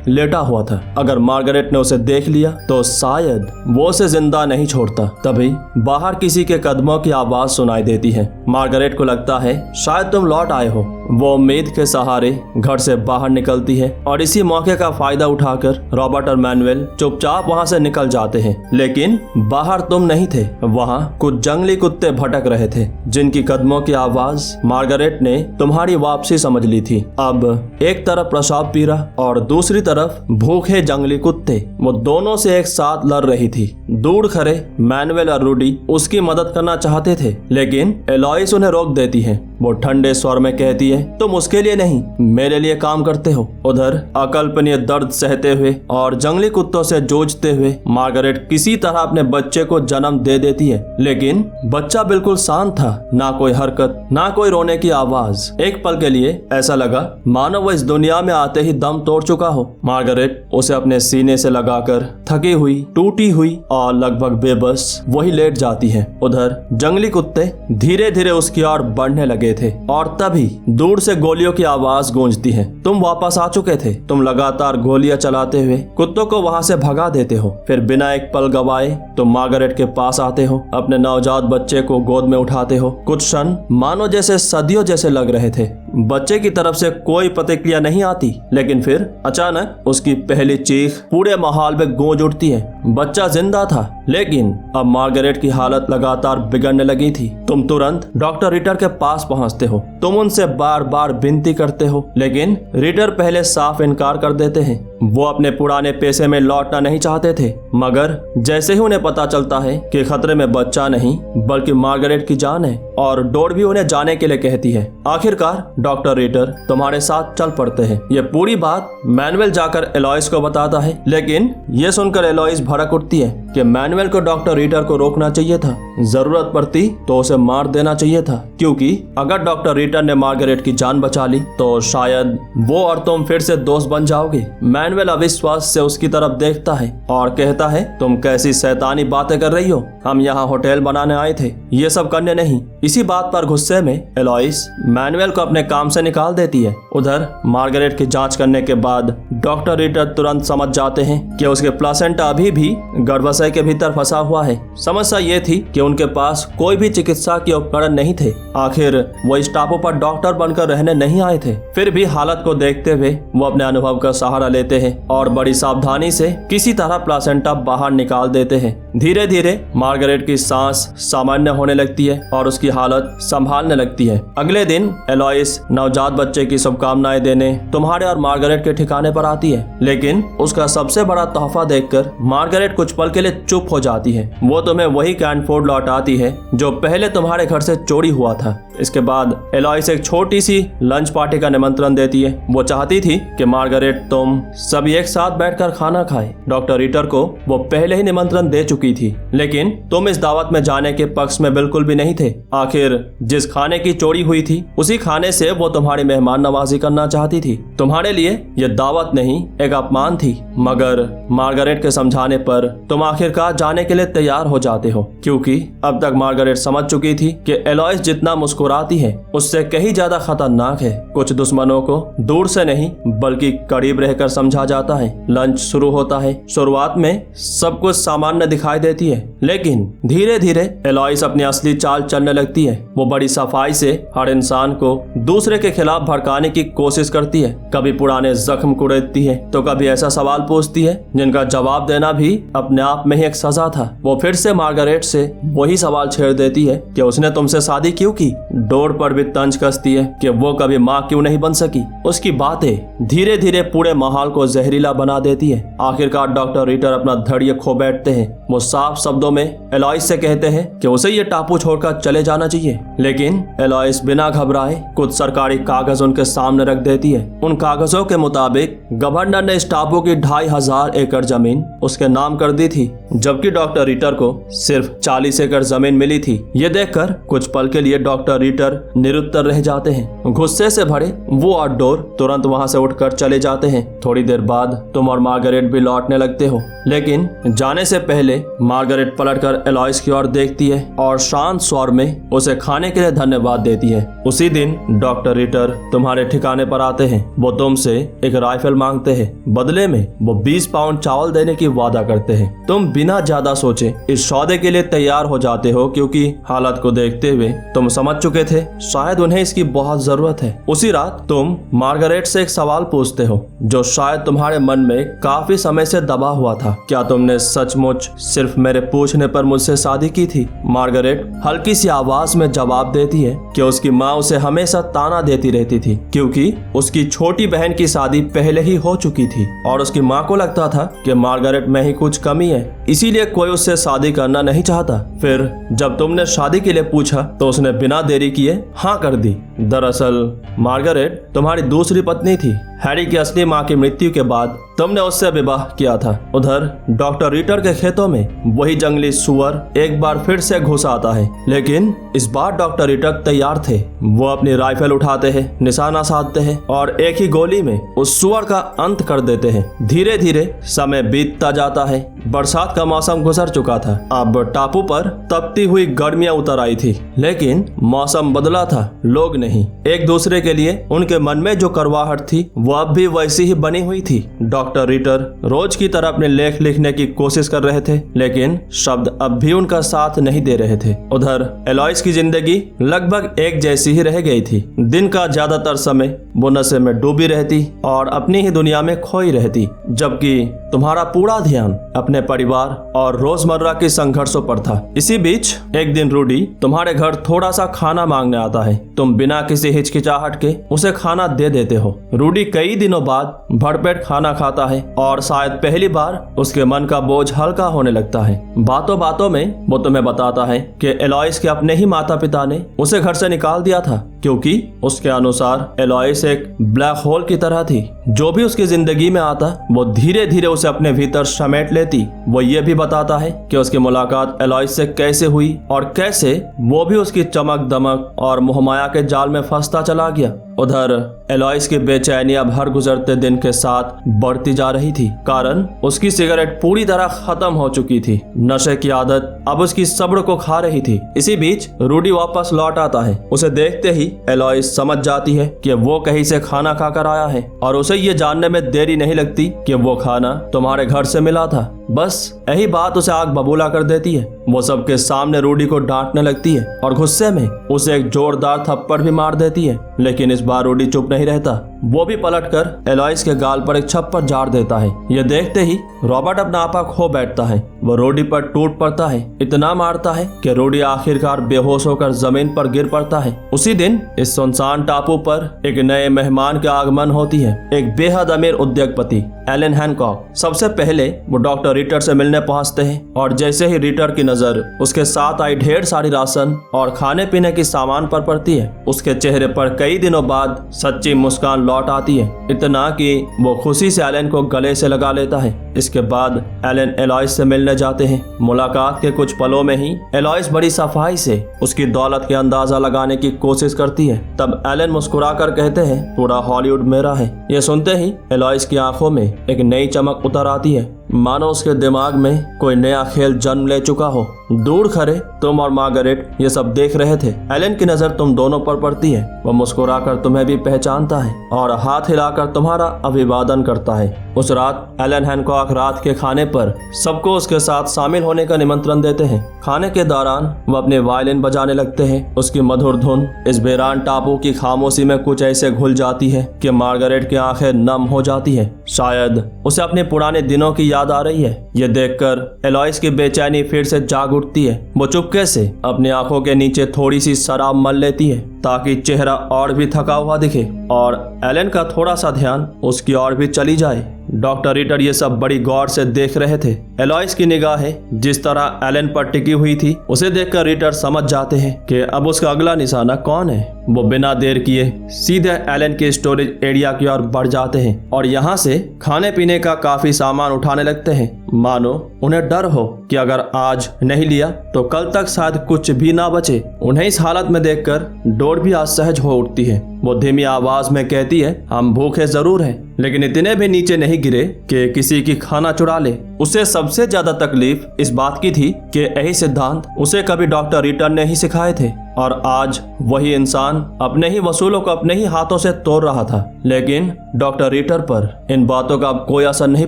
लेटा हुआ था। अगर मार्गरेट ने उसे देख लिया तो शायद वो उसे जिंदा नहीं छोड़ता। तभी बाहर किसी के कदमों की आवाज सुनाई देती है। मार्गरेट को लगता है शायद तुम लौट आए हो। वो उम्मीद के सहारे घर से बाहर निकलती है और इसी मौके का फायदा उठाकर रॉबर्ट और मैनुअल चुपचाप वहां से निकल जाते हैं। लेकिन बाहर तुम नहीं थे। वहां कुछ जंगली कुत्ते भटक रहे थे, जिनकी कदमों की आवाज मार्गरेट ने तुम्हारी वापसी समझ ली थी। अब एक तरफ प्रसाद पीरा और दूसरी तरफ भूखे जंगली कुत्ते, वो दोनों से एक साथ लड़ रही थी। दूर खड़े मैनुअल और रूडी उसकी मदद करना चाहते थे, लेकिन एलॉइस उन्हें रोक देती है। वो ठंडे स्वर में कहती है, तुम उसके लिए नहीं, मेरे लिए काम करते हो। उधर अकल्पनीय दर्द सहते हुए और जंगली कुत्तों से जूझते हुए मार्गरेट किसी तरह अपने बच्चे को जन्म दे देती है, लेकिन बच्चा बिल्कुल शांत था। ना कोई हरकत, ना कोई रोने की आवाज। एक पल के लिए ऐसा लगा मानो वो इस दुनिया में आते ही दम तोड़ चुका हो। मार्गरेट उसे अपने सीने से लगाकर थकी हुई, टूटी हुई और लगभग बेबस वही लेट जाती है। उधर जंगली कुत्ते धीरे धीरे उसकी ओर बढ़ने लगे थे और तभी दूर से गोलियों की आवाज गूंजती है। तुम वापस आ चुके थे। तुम लगातार गोलियां चलाते हुए कुत्तों को वहां से भगा देते हो। फिर बिना एक पल गवाए तुम मार्गरेट के पास आते हो, अपने नवजात बच्चे को गोद में उठाते हो। कुछ क्षण मानो जैसे सदियों जैसे लग रहे थे। बच्चे की तरफ से कोई प्रतिक्रिया नहीं आती, लेकिन फिर अचानक उसकी पहली चीख पूरे माहौल में गूंज उठती है। बच्चा जिंदा था, लेकिन अब मार्गरेट की हालत लगातार बिगड़ने लगी थी। तुम तुरंत डॉक्टर रिटर के पास पहुंचते हो। तुम उनसे बार बार विनती करते हो, लेकिन रिटर पहले साफ इनकार कर देते हैं। वो अपने पुराने पेशे में लौटना नहीं चाहते थे, मगर जैसे ही उन्हें पता चलता है कि खतरे में बच्चा नहीं बल्कि मार्गरेट की जान है, और डोर भी उन्हें जाने के लिए कहती है। आखिरकार डॉक्टर रिटर तुम्हारे साथ चल पड़ते हैं। ये पूरी बात मैनुअल जाकर एलॉइस को बताता है, लेकिन ये सुनकर एलॉइस भड़क उठती है कि मैनुअल को डॉक्टर रिटर को रोकना चाहिए था। जरूरत पड़ती तो उसे मार देना चाहिए था, क्योंकि अगर डॉक्टर रिटर ने मार्गरेट की जान बचा ली तो शायद वो और तुम फिर से दोस्त बन जाओगे। मैनुअल अविश्वास से उसकी तरफ देखता है और कहता है, तुम कैसी शैतानी बातें कर रही हो। हम यहाँ होटल बनाने आए थे, ये सब करने नहीं। इसी बात पर गुस्से में एलॉइस मैनुअल को अपने काम से निकाल देती है। उधर मार्गरेट की जांच करने के बाद डॉक्टर रिटर तुरंत समझ जाते हैं कि उसके प्लासेंटा अभी भी गर्भाशय के भीतर फंसा हुआ है। समस्या ये थी कि उनके पास कोई भी चिकित्सा के उपकरण नहीं थे। आखिर वो इस टापू पर डॉक्टर बनकर रहने नहीं आए थे। फिर भी हालत को देखते हुए वो अपने अनुभव का सहारा लेते हैं और बड़ी सावधानी से किसी तरह प्लासेंटा बाहर निकाल देते हैं। धीरे धीरे मार्गरेट की सांस सामान्य होने लगती है और उसकी हालत संभालने लगती है। अगले दिन एलॉइस नवजात बच्चे की शुभकामनाएं देने तुम्हारे और मार्गरेट के ठिकाने पर आती है, लेकिन उसका सबसे बड़ा तोहफा देखकर मार्गरेट कुछ पल के लिए चुप हो जाती है। वो तुम्हें वही कैन फूड लौटाती है जो पहले तुम्हारे घर से चोरी हुआ था। इसके बाद एलॉइस एक छोटी सी लंच पार्टी का निमंत्रण देती है। वो चाहती थी कि मार्गरेट तुम सभी एक साथ बैठकर खाना खाए। डॉक्टर रिटर को वो पहले ही निमंत्रण दे चुकी थी, लेकिन तुम इस दावत में जाने के पक्ष में बिल्कुल भी नहीं थे। आखिर जिस खाने की चोरी हुई थी उसी खाने से वो तुम्हारी मेहमान नवाजी करना चाहती थी। तुम्हारे लिए ये दावत नहीं एक अपमान थी, मगर मार्गरेट के समझाने पर तुम आखिरकार जाने के लिए तैयार हो जाते हो, क्योंकि अब तक मार्गरेट समझ चुकी थी कि एलॉइस जितना मुस्कुराती है उससे कहीं ज्यादा खतरनाक है। कुछ दुश्मनों को दूर से नहीं बल्कि करीब रहकर समझा समझा जाता है। लंच शुरू होता है। शुरुआत में सब कुछ सामान्य दिखाई देती है, लेकिन धीरे धीरे एलॉइस अपनी असली चाल चलने लगती है। वो बड़ी सफाई से हर इंसान को दूसरे के खिलाफ भड़काने की कोशिश करती है। कभी पुराने जख्म कुरेदती है तो कभी ऐसा सवाल पूछती है जिनका जवाब देना भी अपने आप में ही एक सजा था। वो फिर से मार्गरेट से वही सवाल छेड़ देती है कि उसने तुमसे शादी क्यों की। डोर पर भी तंज कसती है कि वो कभी माँ क्यों नहीं बन सकी। उसकी बातें धीरे धीरे पूरे माहौल को जहरीला बना देती है। आखिरकार डॉक्टर रिटर अपना धैर्य खो बैठते हैं। वो साफ शब्दों में एलॉइस से कहते हैं कि उसे ये टापू छोड़कर चले जाना चाहिए, लेकिन एलॉइस बिना घबराए कुछ सरकारी कागज उनके सामने रख देती है। उन कागजों के मुताबिक गवर्नर ने इस टापू की 2500 एकड़ जमीन उसके नाम कर दी थी, जबकि डॉक्टर रिटर को सिर्फ 40 एकड़ जमीन मिली थी। ये देखकर कुछ पल के लिए डॉक्टर रिटर निरुत्तर रह जाते हैं। गुस्से से भरे वो आउटडोर तुरंत वहां से उठकर चले जाते हैं। थोड़ी देर बाद तुम और मार्गरेट भी लौटने लगते हो, लेकिन जाने से पहले मार्गरेट पलटकर एलॉइस की ओर देखती है और शांत स्वर में उसे खाने के लिए धन्यवाद देती है। उसी दिन डॉक्टर रिटर तुम्हारे ठिकाने पर आते हैं। वो तुमसे एक राइफल मांगते हैं, बदले में वो 20 पाउंड चावल देने की वादा करते हैं। तुम बिना ज्यादा सोचे इस सौदे के लिए तैयार हो जाते हो, क्योंकि हालत को देखते हुए तुम समझ चुके थे शायद उन्हें इसकी बहुत जरूरत है। उसी रात तुम मार्गरेट से एक सवाल पूछते हो जो शायद तुम्हारे मन में काफी समय से दबा हुआ था। क्या तुमने सचमुच सिर्फ मेरे पूछने पर मुझसे शादी की थी? मार्गरेट हल्की सी आवाज में जवाब देती है कि उसकी माँ उसे हमेशा ताना देती रहती थी, क्योंकि उसकी छोटी बहन की शादी पहले ही हो चुकी थी और उसकी माँ को लगता था कि मार्गरेट में ही कुछ कमी है, इसीलिए कोई उससे शादी करना नहीं चाहता। फिर जब तुमने शादी के लिए पूछा तो उसने बिना देरी किए हाँ कर दी। दरअसल मार्गरेट तुम्हारी दूसरी पत्नी थी। हैरी की असली माँ की मृत्यु के बाद तुमने उससे विवाह किया था। उधर डॉक्टर रिटर के खेतों में वही जंगली सुअर एक बार फिर से घुस आता है, लेकिन इस बार डॉक्टर रिटर तैयार थे। वो अपनी राइफल उठाते हैं, निशाना साधते हैं और एक ही गोली में उस सुअर का अंत कर देते हैं। धीरे धीरे समय बीतता जाता है। बरसात का मौसम गुजर चुका था। अब टापू पर तपती हुई गर्मियां उतर आई थी, लेकिन मौसम बदला था, लोग नहीं। एक दूसरे के लिए उनके मन में जो करवाहट थी वो अब भी वैसी ही बनी हुई थी। डॉक्टर रिटर रोज की तरह अपने लेख लिखने की कोशिश कर रहे थे, लेकिन शब्द अब भी उनका साथ नहीं दे रहे थे। उधर एलॉइस की जिंदगी लगभग एक जैसी ही रह गई थी। दिन का ज्यादातर समय वो नशे में डूबी रहती और अपनी ही दुनिया में खोई रहती, जबकि तुम्हारा पूरा ध्यान अपने परिवार और रोजमर्रा के संघर्षों पर था। इसी बीच एक दिन रूडी तुम्हारे घर थोड़ा सा खाना मांगने आता है। तुम बिना किसी हिचकिचाहट के उसे खाना दे देते हो। रूडी कई दिनों बाद भरपेट खाना खाता है और शायद पहली बार उसके मन का बोझ हल्का होने लगता है। बातों बातों में वो तुम्हें बताता है कि एलॉइस के अपने ही माता पिता ने उसे घर से निकाल दिया था, क्योंकि उसके अनुसार एलॉइस एक ब्लैक होल की तरह थी। जो भी उसकी जिंदगी में आता वो धीरे धीरे उसे अपने भीतर समेट लेती। वो ये भी बताता है कि उसकी मुलाकात एलॉइस से कैसे हुई और कैसे वो भी उसकी चमक दमक और मोहमाया के जाल में फंसता चला गया। उधर एलॉइस की बेचैनी अब हर गुजरते दिन के साथ बढ़ती जा रही थी, कारण उसकी सिगरेट पूरी तरह खत्म हो चुकी थी। नशे की आदत अब उसकी सब्र को खा रही थी। इसी बीच रूडी वापस लौट आता है। उसे देखते ही एलॉइस समझ जाती है कि वो कहीं से खाना खाकर आया है और उसे ये जानने में देरी नहीं लगती कि वो खाना तुम्हारे घर से मिला था। बस यही बात उसे आग बबूला कर देती है। वो सबके सामने रूडी को डांटने लगती है और गुस्से में उसे एक जोरदार थप्पड़ भी मार देती है, लेकिन इस बार रूडी चुप नहीं रहता। वो भी पलटकर एलॉइस के गाल पर एक छप्पर झाड़ देता है। ये देखते ही रॉबर्ट अपना आपा खो बैठता है। वो रूडी पर टूट पड़ता है, इतना मारता है कि रूडी आखिरकार बेहोश होकर जमीन पर गिर पड़ता है। उसी दिन इस सुनसान टापू पर एक नए मेहमान के आगमन होती है, एक बेहद अमीर उद्योगपति एलन हैनकॉक। सबसे पहले वो डॉक्टर रिटर से मिलने पहुंचते हैं और जैसे ही रिटर की नजर उसके साथ आई ढेर सारी राशन और खाने पीने की सामान पर पड़ती है, उसके चेहरे पर कई दिनों बाद सच्ची मुस्कान लौट आती है, इतना कि वो खुशी से एलन को गले से लगा लेता है। इसके बाद एलन एलॉइस से मिलने जाते हैं। मुलाकात के कुछ पलों में ही एलॉइस बड़ी सफाई से उसकी दौलत के अंदाजा लगाने की कोशिश करती है। तब एलन मुस्कुराकर कहते हैं पूरा हॉलीवुड मेरा है। ये सुनते ही एलॉइस की आंखों में एक नई चमक उतर आती है। मानो उसके दिमाग में कोई नया खेल जन्म ले चुका हो। दूर खड़े तुम और मार्गरेट ये सब देख रहे थे। एलन की नजर तुम दोनों पर पड़ती है। वह मुस्कुराकर तुम्हें भी पहचानता है और हाथ हिलाकर तुम्हारा अभिवादन करता है। उस रात एलन हैनकॉक रात के खाने पर सबको उसके साथ शामिल होने का निमंत्रण देते हैं। खाने के दौरान वह अपने वायलिन बजाने लगते हैं। उसकी मधुर धुन इस बेरान टापू की खामोशी में कुछ ऐसे घुल जाती है कि मार्गरेट की आंखें नम हो जाती है। शायद उसे अपने पुराने दिनों की याद आ रही है। यह देखकर एलॉइस की बेचैनी फिर से जाग उठती है। वो चुपके से अपनी आंखों के नीचे थोड़ी सी शराब मल लेती है ताकि चेहरा और भी थका हुआ दिखे और एलन का थोड़ा सा ध्यान उसकी ओर भी चली जाए। डॉक्टर रिटर ये सब बड़ी गौर से देख रहे थे। एलॉइस की निगाहें जिस तरह एलन पर टिकी हुई थी उसे देखकर रिटर समझ जाते हैं कि अब उसका अगला निशाना कौन है। वो बिना देर किए सीधे एलन के स्टोरेज एरिया की ओर बढ़ जाते हैं और यहाँ से खाने पीने का काफी सामान उठाने लगते हैं, मानो उन्हें डर हो कि अगर आज नहीं लिया तो कल तक शायद कुछ भी ना बचे। उन्हें इस हालत में देखकर डोर भी असहज हो उठती है। वो धीमी आवाज में कहती है, हम भूखे जरूर हैं लेकिन इतने भी नीचे नहीं गिरे कि किसी की खाना चुरा ले। उसे सबसे ज्यादा तकलीफ इस बात की थी कि यही सिद्धांत उसे कभी डॉक्टर रिटर ने ही सिखाए थे और आज वही इंसान अपने ही वसूलों को अपने ही हाथों से तोड़ रहा था। लेकिन डॉक्टर रिटर पर इन बातों का अब कोई असर नहीं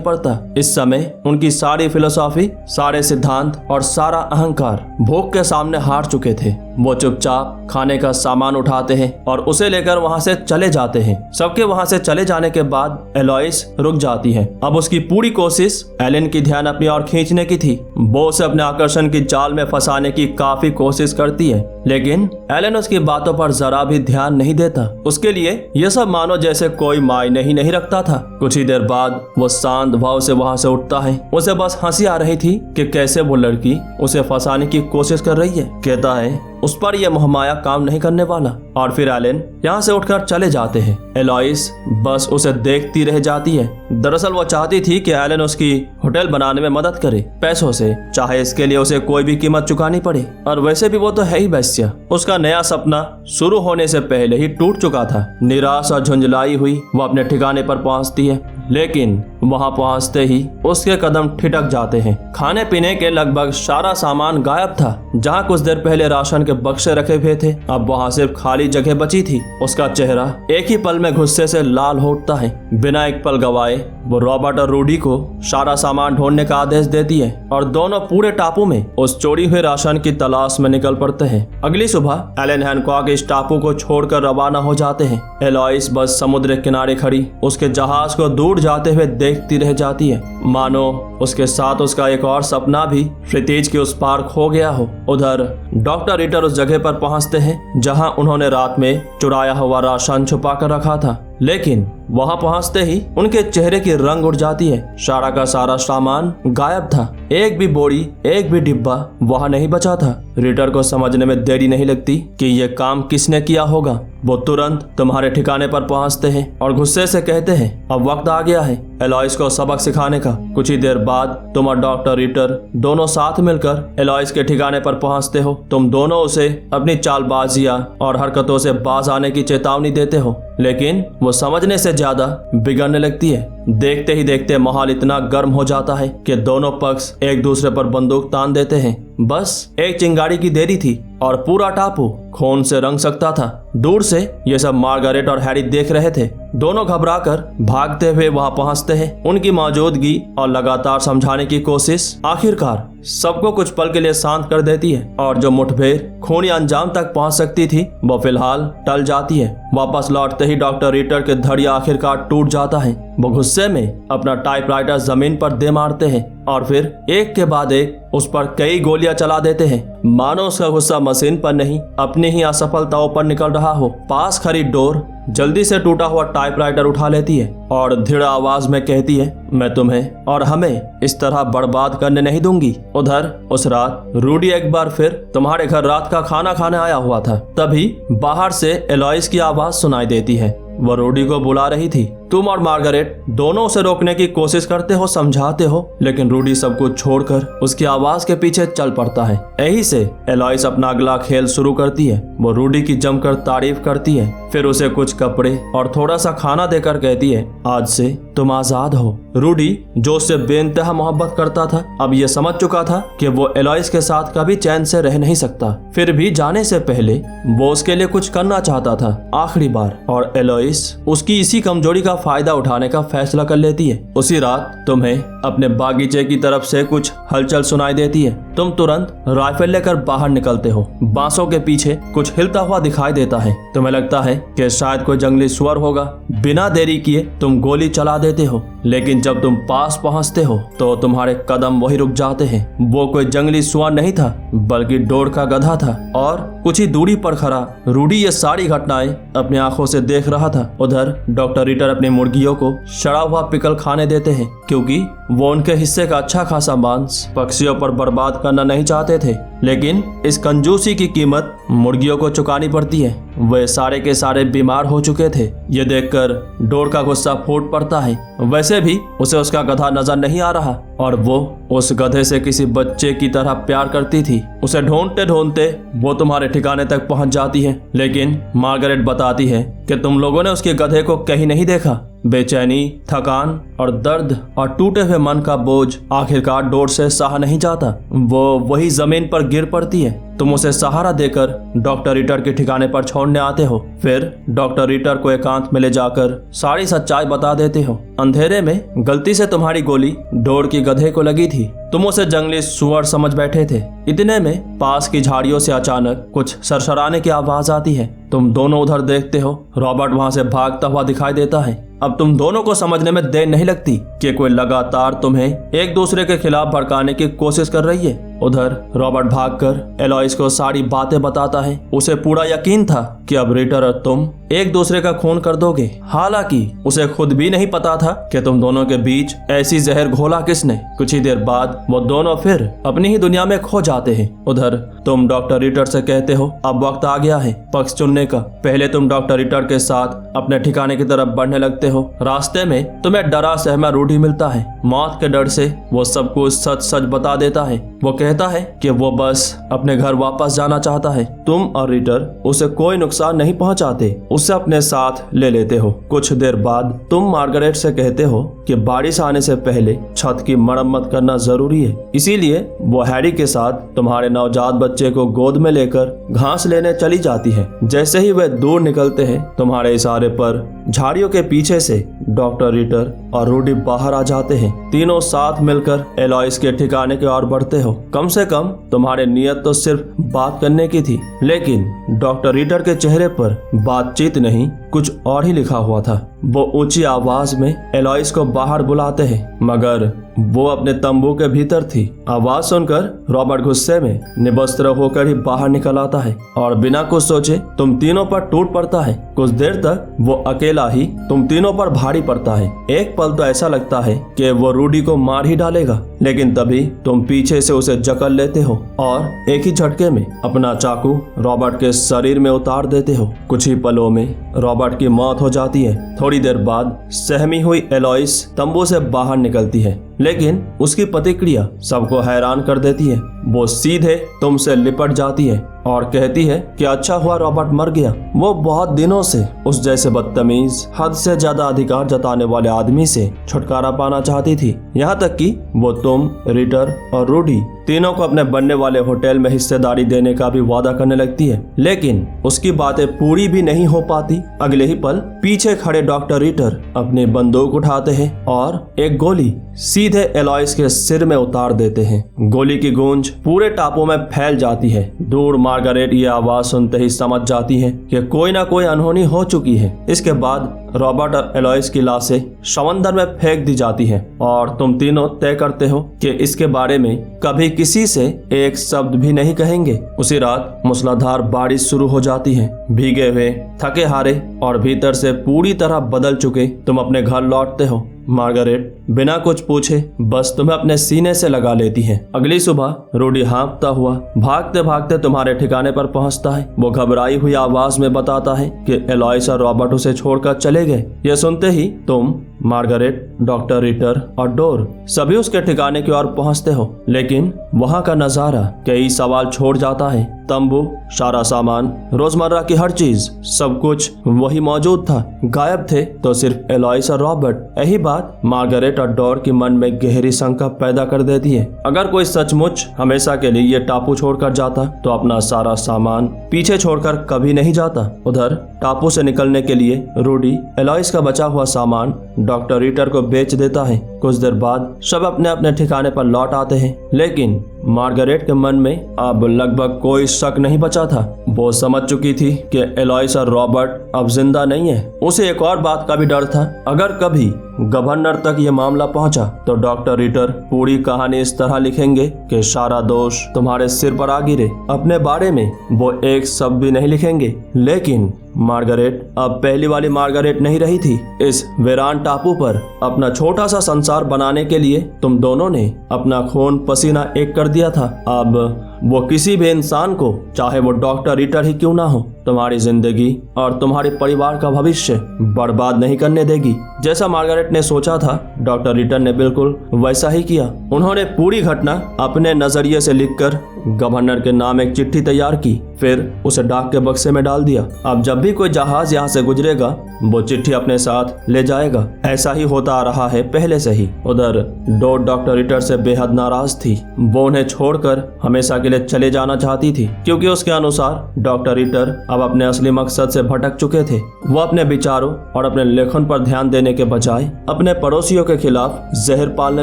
पड़ता। इस समय उनकी सारी फिलोसॉफी, सारे सिद्धांत और सारा अहंकार भूख के सामने हार चुके थे। वो चुपचाप खाने का सामान उठाते हैं और उसे लेकर वहां से चले जाते हैं। सबके वहां से चले जाने के बाद एलॉइस रुक जाती है। अब उसकी पूरी कोशिश एलन की ध्यान अपनी ओर खींचने की थी। वो उसे अपने आकर्षण की जाल में फंसाने की काफी कोशिश करती है लेकिन एलन उसकी बातों पर जरा भी ध्यान नहीं देता। उसके लिए यह सब मानो जैसे कोई मायने ही नहीं रखता था। कुछ ही देर बाद वो शांत भाव से वहां से उठता है। उसे बस हंसी आ रही थी कि कैसे वो लड़की उसे फंसाने की कोशिश कर रही है। कहता है उस पर यह मोहमाया काम नहीं करने वाला और फिर एलन यहाँ से उठकर चले जाते हैं। एलॉइस बस उसे देखती रह जाती है। दरअसल वो चाहती थी कि एलन उसकी होटल बनाने में मदद करे पैसों से, चाहे इसके लिए उसे कोई भी कीमत चुकानी पड़े। और वैसे भी वो तो है ही वैश्या। उसका नया सपना शुरू होने से पहले ही टूट चुका था। निराश और झुंझलाई हुई वो अपने ठिकाने पर पहुंचती है लेकिन वहां पहुंचते ही उसके कदम ठिठक जाते हैं। खाने पीने के लगभग सारा सामान गायब था। जहां कुछ देर पहले राशन के बक्से रखे हुए थे अब वहां सिर्फ खाली जगह बची थी। उसका चेहरा एक ही पल में गुस्से से लाल हो उठता है। बिना एक पल गवाए वो रॉबर्ट और रूडी को सारा सामान ढूंढने का आदेश देती है और दोनों पूरे टापू में उस चोरी हुए राशन की तलाश में निकल पड़ते हैं। अगली सुबह एलन हैनकॉक इस टापू को छोड़कर रवाना हो जाते हैं। एलॉइस बस समुद्र किनारे खड़ी उसके जहाज को दूर जाते हुए देखती रह जाती है, मानो उसके साथ उसका एक और सपना भी क्षितिज के उस पार खो गया हो। उधर डॉक्टर रिटर उस जगह पर पहुंचते हैं जहां उन्होंने रात में चुराया हुआ राशन छुपा कर रखा था लेकिन वहां पहुंचते ही उनके चेहरे की रंग उड़ जाती है। सारा का सारा सामान गायब था। एक भी बोरी, एक भी डिब्बा वहां नहीं बचा था। रिटर को समझने में देरी नहीं लगती कि यह काम किसने किया होगा। वो तुरंत तुम्हारे ठिकाने पर पहुंचते हैं और गुस्से से कहते हैं अब वक्त आ गया है एलॉइस को सबक सिखाने का। कुछ ही देर बाद तुम और डॉक्टर रिटर दोनों साथ मिलकर एलॉइस के ठिकाने पर पहुंचते हो। तुम दोनों उसे अपनी चालबाजियां और हरकतों से बाज आने की चेतावनी देते हो लेकिन वो समझने से ज्यादा बिगड़ने लगती है। देखते ही देखते माहौल इतना गर्म हो जाता है कि दोनों पक्ष एक दूसरे पर बंदूक तान देते हैं। बस एक चिंगारी की देरी थी और पूरा टापू खून से रंग सकता था। दूर से ये सब मार्गरेट और हैरी देख रहे थे। दोनों घबराकर भागते हुए वहां पहुंचते हैं। उनकी मौजूदगी और लगातार समझाने की कोशिश आखिरकार सबको कुछ पल के लिए शांत कर देती है और जो मुठभेड़ खूनी अंजाम तक पहुंच सकती थी वो फिलहाल टल जाती है। वापस लौटते ही डॉक्टर रिटर के धड़िया आखिरकार टूट जाता है। वो गुस्से में अपना टाइपराइटर जमीन पर दे मारते हैं और फिर एक के बाद एक उस पर कई गोलियां चला देते हैं, मानो उसका गुस्सा मशीन पर नहीं अपनी ही असफलताओं पर निकल रहा हो। पास खड़ी डोर जल्दी से टूटा हुआ टाइपराइटर उठा लेती है और दृढ़ आवाज में कहती है मैं तुम्हें और हमें इस तरह बर्बाद करने नहीं दूंगी। उधर उस रात रूडी एक बार फिर तुम्हारे घर रात का खाना खाने आया हुआ था। तभी बाहर से एलॉइस की आवाज सुनाई देती है। वो रूडी को बुला रही थी। तुम और मार्गरेट दोनों उसे रोकने की कोशिश करते हो, समझाते हो, लेकिन रूडी सब कुछ छोड़कर उसकी आवाज के पीछे चल पड़ता है। यही से एलॉइस अपना अगला खेल शुरू करती है। वो रूडी की जमकर तारीफ करती है, फिर उसे कुछ कपड़े और थोड़ा सा खाना देकर कहती है, आज से तुम आजाद हो। रूडी जो उससे बेइंतहा मोहब्बत करता था, अब ये समझ चुका था कि वो एलॉइस के साथ कभी चैन से रह नहीं सकता। फिर भी जाने से पहले वो उसके लिए कुछ करना चाहता था, आखिरी बार, और एलॉइस उसकी इसी कमजोरी का फायदा उठाने का फैसला कर लेती है। उसी रात तुम्हें अपने बागीचे की तरफ से कुछ हलचल सुनाई देती है। तुम तुरंत राइफल लेकर बाहर निकलते हो। बांसों के पीछे कुछ हिलता हुआ दिखाई देता है। तुम्हें लगता है कि शायद कोई जंगली सुअर होगा। बिना देरी किए तुम गोली चला देते हो, लेकिन जब तुम पास पहुंचते हो तो तुम्हारे कदम वही रुक जाते हैं। वो कोई जंगली सुअर नहीं था, बल्कि डोर का गधा था, और कुछ ही दूरी पर खड़ा रूडी ये सारी घटनाएं अपनी आंखों से देख रहा था। उधर डॉक्टर रीटर अपनी मुर्गियों को सड़ा हुआ पिकल खाने देते हैं, क्योंकि वो उनके हिस्से का अच्छा खासा मांस पक्षियों पर बर्बाद करना नहीं चाहते थे। लेकिन इस कंजूसी की कीमत मुर्गियों को चुकानी पड़ती है। वे सारे के सारे बीमार हो चुके थे। ये देखकर डोर का गुस्सा फूट पड़ता है। वैसे भी उसे उसका गधा नजर नहीं आ रहा, और वो उस गधे से किसी बच्चे की तरह प्यार करती थी। उसे ढूंढते ढूंढते वो तुम्हारे ठिकाने तक पहुंच जाती है, लेकिन मार्गरेट बताती है कि तुम लोगों ने उसके गधे को कहीं नहीं देखा। बेचैनी, थकान और दर्द और टूटे हुए मन का बोझ आखिरकार डोर से सहा नहीं जाता। वो वही जमीन पर गिर पड़ती है। तुम उसे सहारा देकर डॉक्टर रीटर के ठिकाने पर छोड़ने आते हो। फिर डॉक्टर रीटर को एकांत में ले जाकर सारी सच्चाई बता देते हो। अंधेरे में गलती से तुम्हारी गोली डोर की गधे को लगी थी। तुम उसे जंगली सुअर समझ बैठे थे। इतने में पास की झाड़ियों से अचानक कुछ सरसराने की आवाज आती है। तुम दोनों उधर देखते हो। रॉबर्ट वहां से भागता हुआ दिखाई देता है। अब तुम दोनों को समझने में देर नहीं लगती कि कोई लगातार तुम्हें एक दूसरे के खिलाफ भड़काने की कोशिश कर रही है। उधर रॉबर्ट भागकर एलॉइस को सारी बातें बताता है। उसे पूरा यकीन था कि अब रीटर और तुम एक दूसरे का खून कर दोगे। हालांकि उसे खुद भी नहीं पता था कि तुम दोनों के बीच ऐसी जहर घोला किसने। कुछ ही देर बाद वो दोनों फिर अपनी ही दुनिया में खो जाते हैं। उधर तुम डॉक्टर रीटर से कहते हो, अब वक्त आ गया है पक्ष चुनने का। पहले तुम डॉक्टर रीटर के साथ अपने ठिकाने की तरफ बढ़ने लगते हो। रास्ते में तुम्हें डरा सहमा रूडी मिलता है। मौत के डर से वो सब कुछ सच सच बता देता है। वो कहता है कि वो बस अपने घर वापस जाना चाहता है। तुम और रीटर उसे कोई नुकसान नहीं पहुंचाते, उसे अपने साथ ले लेते हो। कुछ देर बाद तुम मार्गरेट से कहते हो कि बारिश आने से पहले छत की मरम्मत करना जरूरी है। इसीलिए वो हैरी के साथ तुम्हारे नवजात बच्चे को गोद में लेकर घास लेने चली जाती है। जैसे ही वे दूर निकलते हैं, तुम्हारे इशारे पर झाड़ियों के पीछे से डॉक्टर रीटर और रूडी बाहर आ जाते हैं। तीनों साथ मिलकर एलॉइस के ठिकाने की ओर बढ़ते हो। कम से कम तुम्हारे नियत तो सिर्फ बात करने की थी, लेकिन डॉक्टर रीटर के चेहरे पर बातचीत नहीं, कुछ और ही लिखा हुआ था। वो ऊंची आवाज में एलॉइस को बाहर बुलाते हैं, मगर वो अपने तंबू के भीतर थी। आवाज सुनकर रॉबर्ट गुस्से में निवस्त्र होकर ही बाहर निकल आता है और बिना कुछ सोचे तुम तीनों पर टूट पड़ता है। कुछ देर तक वो अकेला ही तुम तीनों पर भारी पड़ता है। एक पल तो ऐसा लगता है कि वो रूडी को मार ही डालेगा, लेकिन तभी तुम पीछे से उसे जकड़ लेते हो और एक ही झटके में अपना चाकू रॉबर्ट के शरीर में उतार देते हो। कुछ ही पलों में रॉबर्ट की मौत हो जाती है। थोड़ी देर बाद सहमी हुई एलॉइस तंबू से बाहर निकलती है, लेकिन उसकी प्रतिक्रिया सबको हैरान कर देती है। वो सीधे तुमसे लिपट जाती है और कहती है कि अच्छा हुआ रॉबर्ट मर गया। वो बहुत दिनों से उस जैसे बदतमीज, हद से ज्यादा अधिकार जताने वाले आदमी से छुटकारा पाना चाहती थी। यहाँ तक कि वो तुम, रीटर और रूडी तीनों को अपने बनने वाले होटल में हिस्सेदारी देने का भी वादा करने लगती है, लेकिन उसकी बातें पूरी भी नहीं हो पाती। अगले ही पल पीछे खड़े डॉक्टर रीटर अपनी बंदूक उठाते हैं और एक गोली सीधे एलॉइस के सिर में उतार देते हैं। गोली की गूंज पूरे टापू में फैल जाती है। दूर मार्गरेट ये आवाज सुनते ही समझ जाती है कि कोई ना कोई अनहोनी हो चुकी है। इसके बाद रॉबर्ट और एलॉइस की लाशें समंदर में फेंक दी जाती है और तुम तीनों तय करते हो कि इसके बारे में कभी किसी से एक शब्द भी नहीं कहेंगे। उसी रात मूसलाधार बारिश शुरू हो जाती है। भीगे हुए, थके हारे और भीतर से पूरी तरह बदल चुके तुम अपने घर लौटते हो। मार्गरेट बिना कुछ पूछे बस तुम्हें अपने सीने से लगा लेती है। अगली सुबह रूडी हाँफता हुआ भागते भागते तुम्हारे ठिकाने पर पहुंचता है। वो घबराई हुई आवाज में बताता है कि एलॉइस और रॉबर्ट उसे छोड़कर चले गए। ये सुनते ही तुम, मार्गरेट, डॉक्टर रिटर और डोर सभी उसके ठिकाने की ओर पहुंचते हो, लेकिन वहां का नजारा कई सवाल छोड़ जाता है। तंबू, सारा सामान, रोजमर्रा की हर चीज, सब कुछ वही मौजूद था। गायब थे तो सिर्फ एलॉइस और रॉबर्ट। यही बात मार्गरेट और डोर की मन में गहरी शंका पैदा कर देती है। अगर कोई सचमुच हमेशा के लिए ये टापू छोड़कर जाता तो अपना सारा सामान पीछे छोड़कर कभी नहीं जाता। उधर टापू से निकलने के लिए रूडी एलॉइस का बचा हुआ सामान डॉक्टर रीटर को बेच देता है। कुछ देर बाद सब अपने अपने ठिकाने पर लौट आते हैं, लेकिन मार्गरेट के मन में अब लगभग कोई शक नहीं बचा था। वो समझ चुकी थी कि एलॉइस और रॉबर्ट अब जिंदा नहीं है। उसे एक और बात का भी डर था, अगर कभी गवर्नर तक ये मामला पहुंचा तो डॉक्टर रीटर पूरी कहानी इस तरह लिखेंगे कि सारा दोष तुम्हारे सिर पर आ गिरे। अपने बारे में वो एक शब्द भी नहीं लिखेंगे। लेकिन मार्गरेट अब पहली वाली मार्गरेट नहीं रही थी। इस वीरान टापू पर अपना छोटा सा संसार बनाने के लिए तुम दोनों ने अपना खून पसीना एक कर दिया था। अब वो किसी भी इंसान को, चाहे वो डॉक्टर रीटर ही क्यों ना हो, तुम्हारी जिंदगी और तुम्हारे परिवार का भविष्य बर्बाद नहीं करने देगी। जैसा मार्गरेट ने सोचा था, डॉक्टर रीटर ने बिल्कुल वैसा ही किया। उन्होंने पूरी घटना अपने नजरिए से लिखकर गवर्नर के नाम एक चिट्ठी तैयार की, फिर उसे डाक के बक्से में डाल दिया। अब जब भी कोई जहाज यहाँ से गुजरेगा वो चिट्ठी अपने साथ ले जाएगा। ऐसा ही होता आ रहा है पहले से ही। उधर डोर डॉक्टर रीटर से बेहद नाराज थी। वो उन्हें छोड़कर हमेशा के लिए चले जाना चाहती थी, क्योंकि उसके अनुसार डॉक्टर रीटर अब अपने असली मकसद से भटक चुके थे। वो अपने विचारों और अपने लेखन पर ध्यान देने के बजाय अपने पड़ोसियों के खिलाफ जहर पालने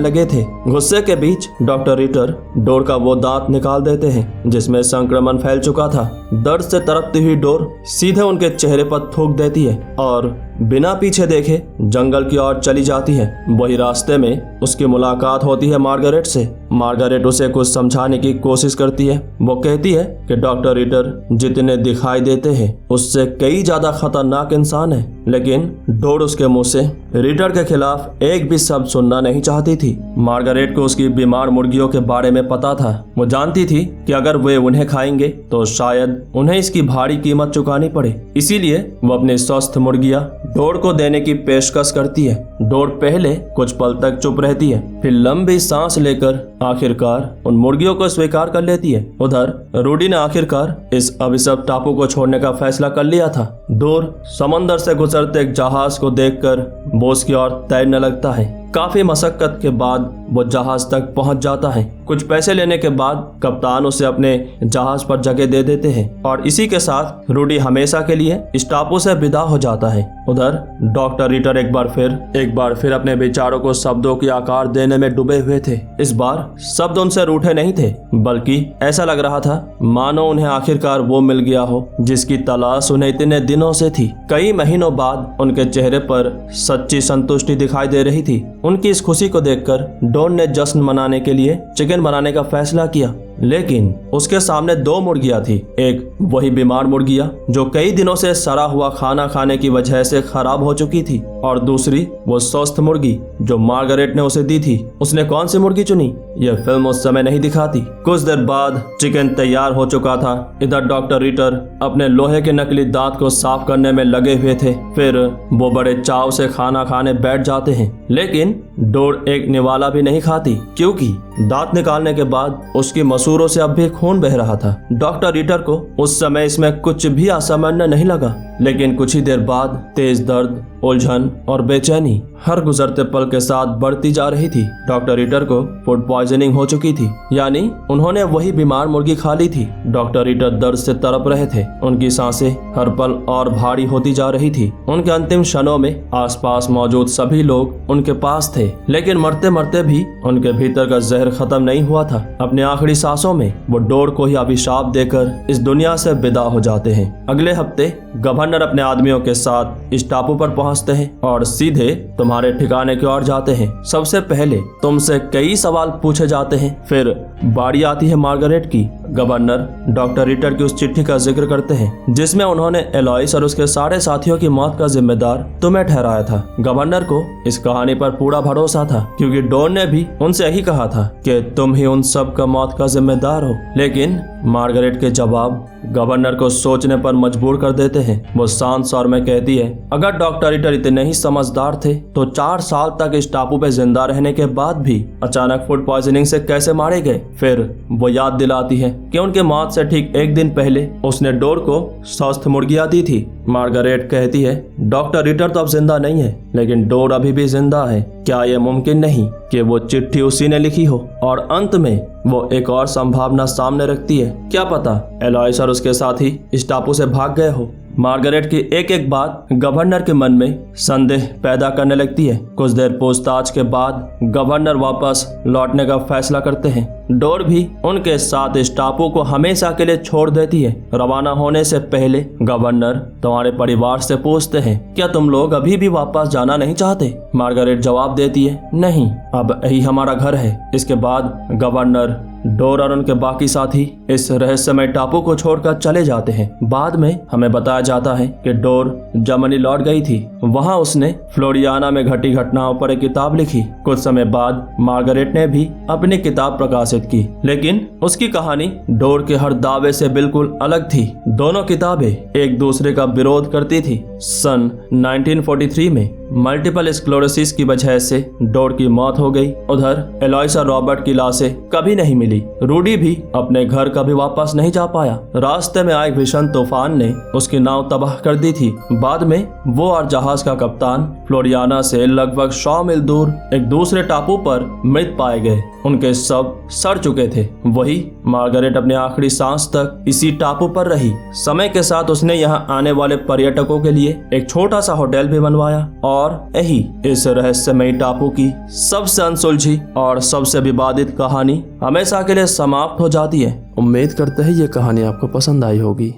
लगे थे। गुस्से के बीच डॉक्टर रीटर डोर का वो दांत निकाल देते हैं जिसमें संक्रमण फैल चुका था। दर्द से तड़पती हुई डोर सीधे उनके चेहरे पर थूक देती है और बिना पीछे देखे जंगल की ओर चली जाती है। वही रास्ते में उसकी मुलाकात होती है मार्गरेट से। मार्गरेट उसे कुछ समझाने की कोशिश करती है। वो कहती है कि डॉक्टर रीटर जितने दिखाई देते हैं उससे कई ज्यादा खतरनाक इंसान है, लेकिन डोर उसके मुंह से रीटर के खिलाफ एक भी शब्द सुनना नहीं चाहती थी। मार्गरेट को उसकी बीमार मुर्गियों के बारे में पता था। वो जानती थी कि अगर वे उन्हें खाएंगे तो शायद उन्हें इसकी भारी कीमत चुकानी पड़े। इसीलिए वो अपनी स्वस्थ मुर्गियां डोर को देने की पेशकश करती है। डोर पहले कुछ पल तक चुप रहती है, फिर लंबी सांस लेकर आखिरकार उन मुर्गियों को स्वीकार कर लेती है। उधर रूडी ने आखिरकार इस अभिशप्त टापू को छोड़ने का फैसला कर लिया था। डोर समंदर से गुजरते एक जहाज को देखकर बोस की ओर तैरने लगता है। काफी मशक्कत के बाद वो जहाज तक पहुंच जाता है। कुछ पैसे लेने के बाद कप्तान उसे अपने जहाज पर जगह दे देते हैं और इसी के साथ रूडी हमेशा के लिए इस टापू से विदा हो जाता है। उधर डॉक्टर रीटर एक बार फिर अपने विचारों को शब्दों की आकार देने में डूबे हुए थे। इस बार शब्द उनसे रूठे नहीं थे, बल्कि ऐसा लग रहा था मानो उन्हें आखिरकार वो मिल गया हो जिसकी तलाश उन्हें इतने दिनों से थी। कई महीनों बाद उनके चेहरे पर सच्ची संतुष्टि दिखाई दे रही थी। उनकी इस खुशी को देखकर डॉन ने जश्न मनाने के लिए चिकन बनाने का फैसला किया, लेकिन उसके सामने दो मुर्गियां थी। एक वही बीमार मुर्गियां जो कई दिनों से सड़ा हुआ खाना खाने की वजह से खराब हो चुकी थी, और दूसरी वो स्वस्थ मुर्गी जो मार्गरेट ने उसे दी थी। उसने कौन सी मुर्गी चुनी यह फिल्म उस समय नहीं दिखाती। कुछ देर बाद चिकन तैयार हो चुका था। इधर डॉक्टर रीटर अपने लोहे के नकली दांत को साफ करने में लगे हुए थे। फिर वो बड़े चाव से खाना खाने बैठ जाते हैं, लेकिन डोर एक निवाला भी नहीं खाती, क्योंकि दांत निकालने के बाद उसकी मसूरों से अब भी खून बह रहा था। डॉक्टर रीटर को उस समय इसमें कुछ भी असामान्य नहीं लगा, लेकिन कुछ ही देर बाद तेज दर्द, उलझन और बेचैनी हर गुजरते पल के साथ बढ़ती जा रही थी। डॉक्टर रीटर को फूड पॉइजनिंग हो चुकी थी, यानी उन्होंने वही बीमार मुर्गी खा ली थी। डॉक्टर रीटर दर्द से तड़प रहे थे। उनकी सांसें हर पल और भारी होती जा रही थी। उनके अंतिम क्षणों में आसपास मौजूद सभी लोग उनके पास थे, लेकिन मरते मरते भी उनके भीतर का जहर खत्म नहीं हुआ था। अपने आखिरी सांसों में वो डोर को ही अभिशाप देकर इस दुनिया से विदा हो जाते हैं। अगले हफ्ते गवर्नर अपने आदमियों के साथ इस टापू पर पहुंचते हैं और सीधे तुम्हारे ठिकाने की ओर जाते हैं। सबसे पहले तुमसे कई सवाल पूछे जाते हैं, फिर बारी आती है मार्गरेट की। गवर्नर डॉक्टर रिटर की उस चिट्ठी का जिक्र करते हैं जिसमें उन्होंने एलॉइस और उसके सारे साथियों की मौत का जिम्मेदार तुम्हें ठहराया था। गवर्नर को इस कहानी पर पूरा भरोसा था क्योंकि डॉन ने भी उनसे यही कहा था कि तुम ही उन सब का मौत का जिम्मेदार हो। लेकिन मार्गरेट के जवाब गवर्नर को सोचने पर मजबूर कर देते हैं। वो शांत स्वर में कहती है, अगर डॉक्टर रिटर इतने ही समझदार थे तो 4 साल तक इस टापू पे जिंदा रहने के बाद भी अचानक फूड पॉइजनिंग से कैसे मारे गए। फिर वो याद दिलाती है कि उनके मौत से ठीक 1 दिन पहले उसने डोर को स्वस्थ मुर्गियां दी थी। मार्गरेट कहती है, डॉक्टर रिटर तो अब जिंदा नहीं है लेकिन डोर अभी भी जिंदा है। क्या यह मुमकिन नहीं कि वो चिट्ठी उसी ने लिखी हो? और अंत में वो एक और संभावना सामने रखती है, क्या पता एलॉइस और उसके साथी इस टापू से भाग गए हो। मार्गरेट की एक एक बात गवर्नर के मन में संदेह पैदा करने लगती है। कुछ देर पूछताछ के बाद गवर्नर वापस लौटने का फैसला करते हैं। डोर भी उनके साथ इस टापू को हमेशा के लिए छोड़ देती है। रवाना होने से पहले गवर्नर तुम्हारे परिवार से पूछते हैं, क्या तुम लोग अभी भी वापस जाना नहीं चाहते? मार्गरेट जवाब देती है, नहीं, अब यही हमारा घर है। इसके बाद गवर्नर, डोर और उनके बाकी साथी इस रहस्यमय टापू को छोड़कर चले जाते हैं। बाद में हमें बताया जाता है कि डोर जर्मनी लौट गई थी। वहां उसने फ्लोरियाना में घटी घटनाओं पर एक किताब लिखी। कुछ समय बाद मार्गरेट ने भी अपनी किताब प्रकाशित की, लेकिन उसकी कहानी डोर के हर दावे से बिल्कुल अलग थी। दोनों किताबें एक दूसरे का विरोध करती थी। सन 1943 में मल्टीपल स्क्लेरोसिस की वजह से डोर की मौत हो गई। उधर एलॉइस और रॉबर्ट की लाशें कभी नहीं मिली। रूडी भी अपने घर कभी वापस नहीं जा पाया। रास्ते में आए भीषण तूफान ने उसकी नाव तबाह कर दी थी। बाद में वो और जहाज का कप्तान फ्लोरियाना से लगभग 100 मील दूर एक दूसरे टापू पर मृत पाए गए। उनके शव सड़ चुके थे। वही मार्गरेट अपने आखिरी सांस तक इसी टापू पर रही। समय के साथ उसने यहाँ आने वाले पर्यटकों के लिए एक छोटा सा होटल भी बनवाया और यही इस रहस्यमयी टापू की सबसे अनसुलझी और सबसे विवादित कहानी हमेशा के लिए समाप्त हो जाती है। उम्मीद करते हैं ये कहानी आपको पसंद आई होगी।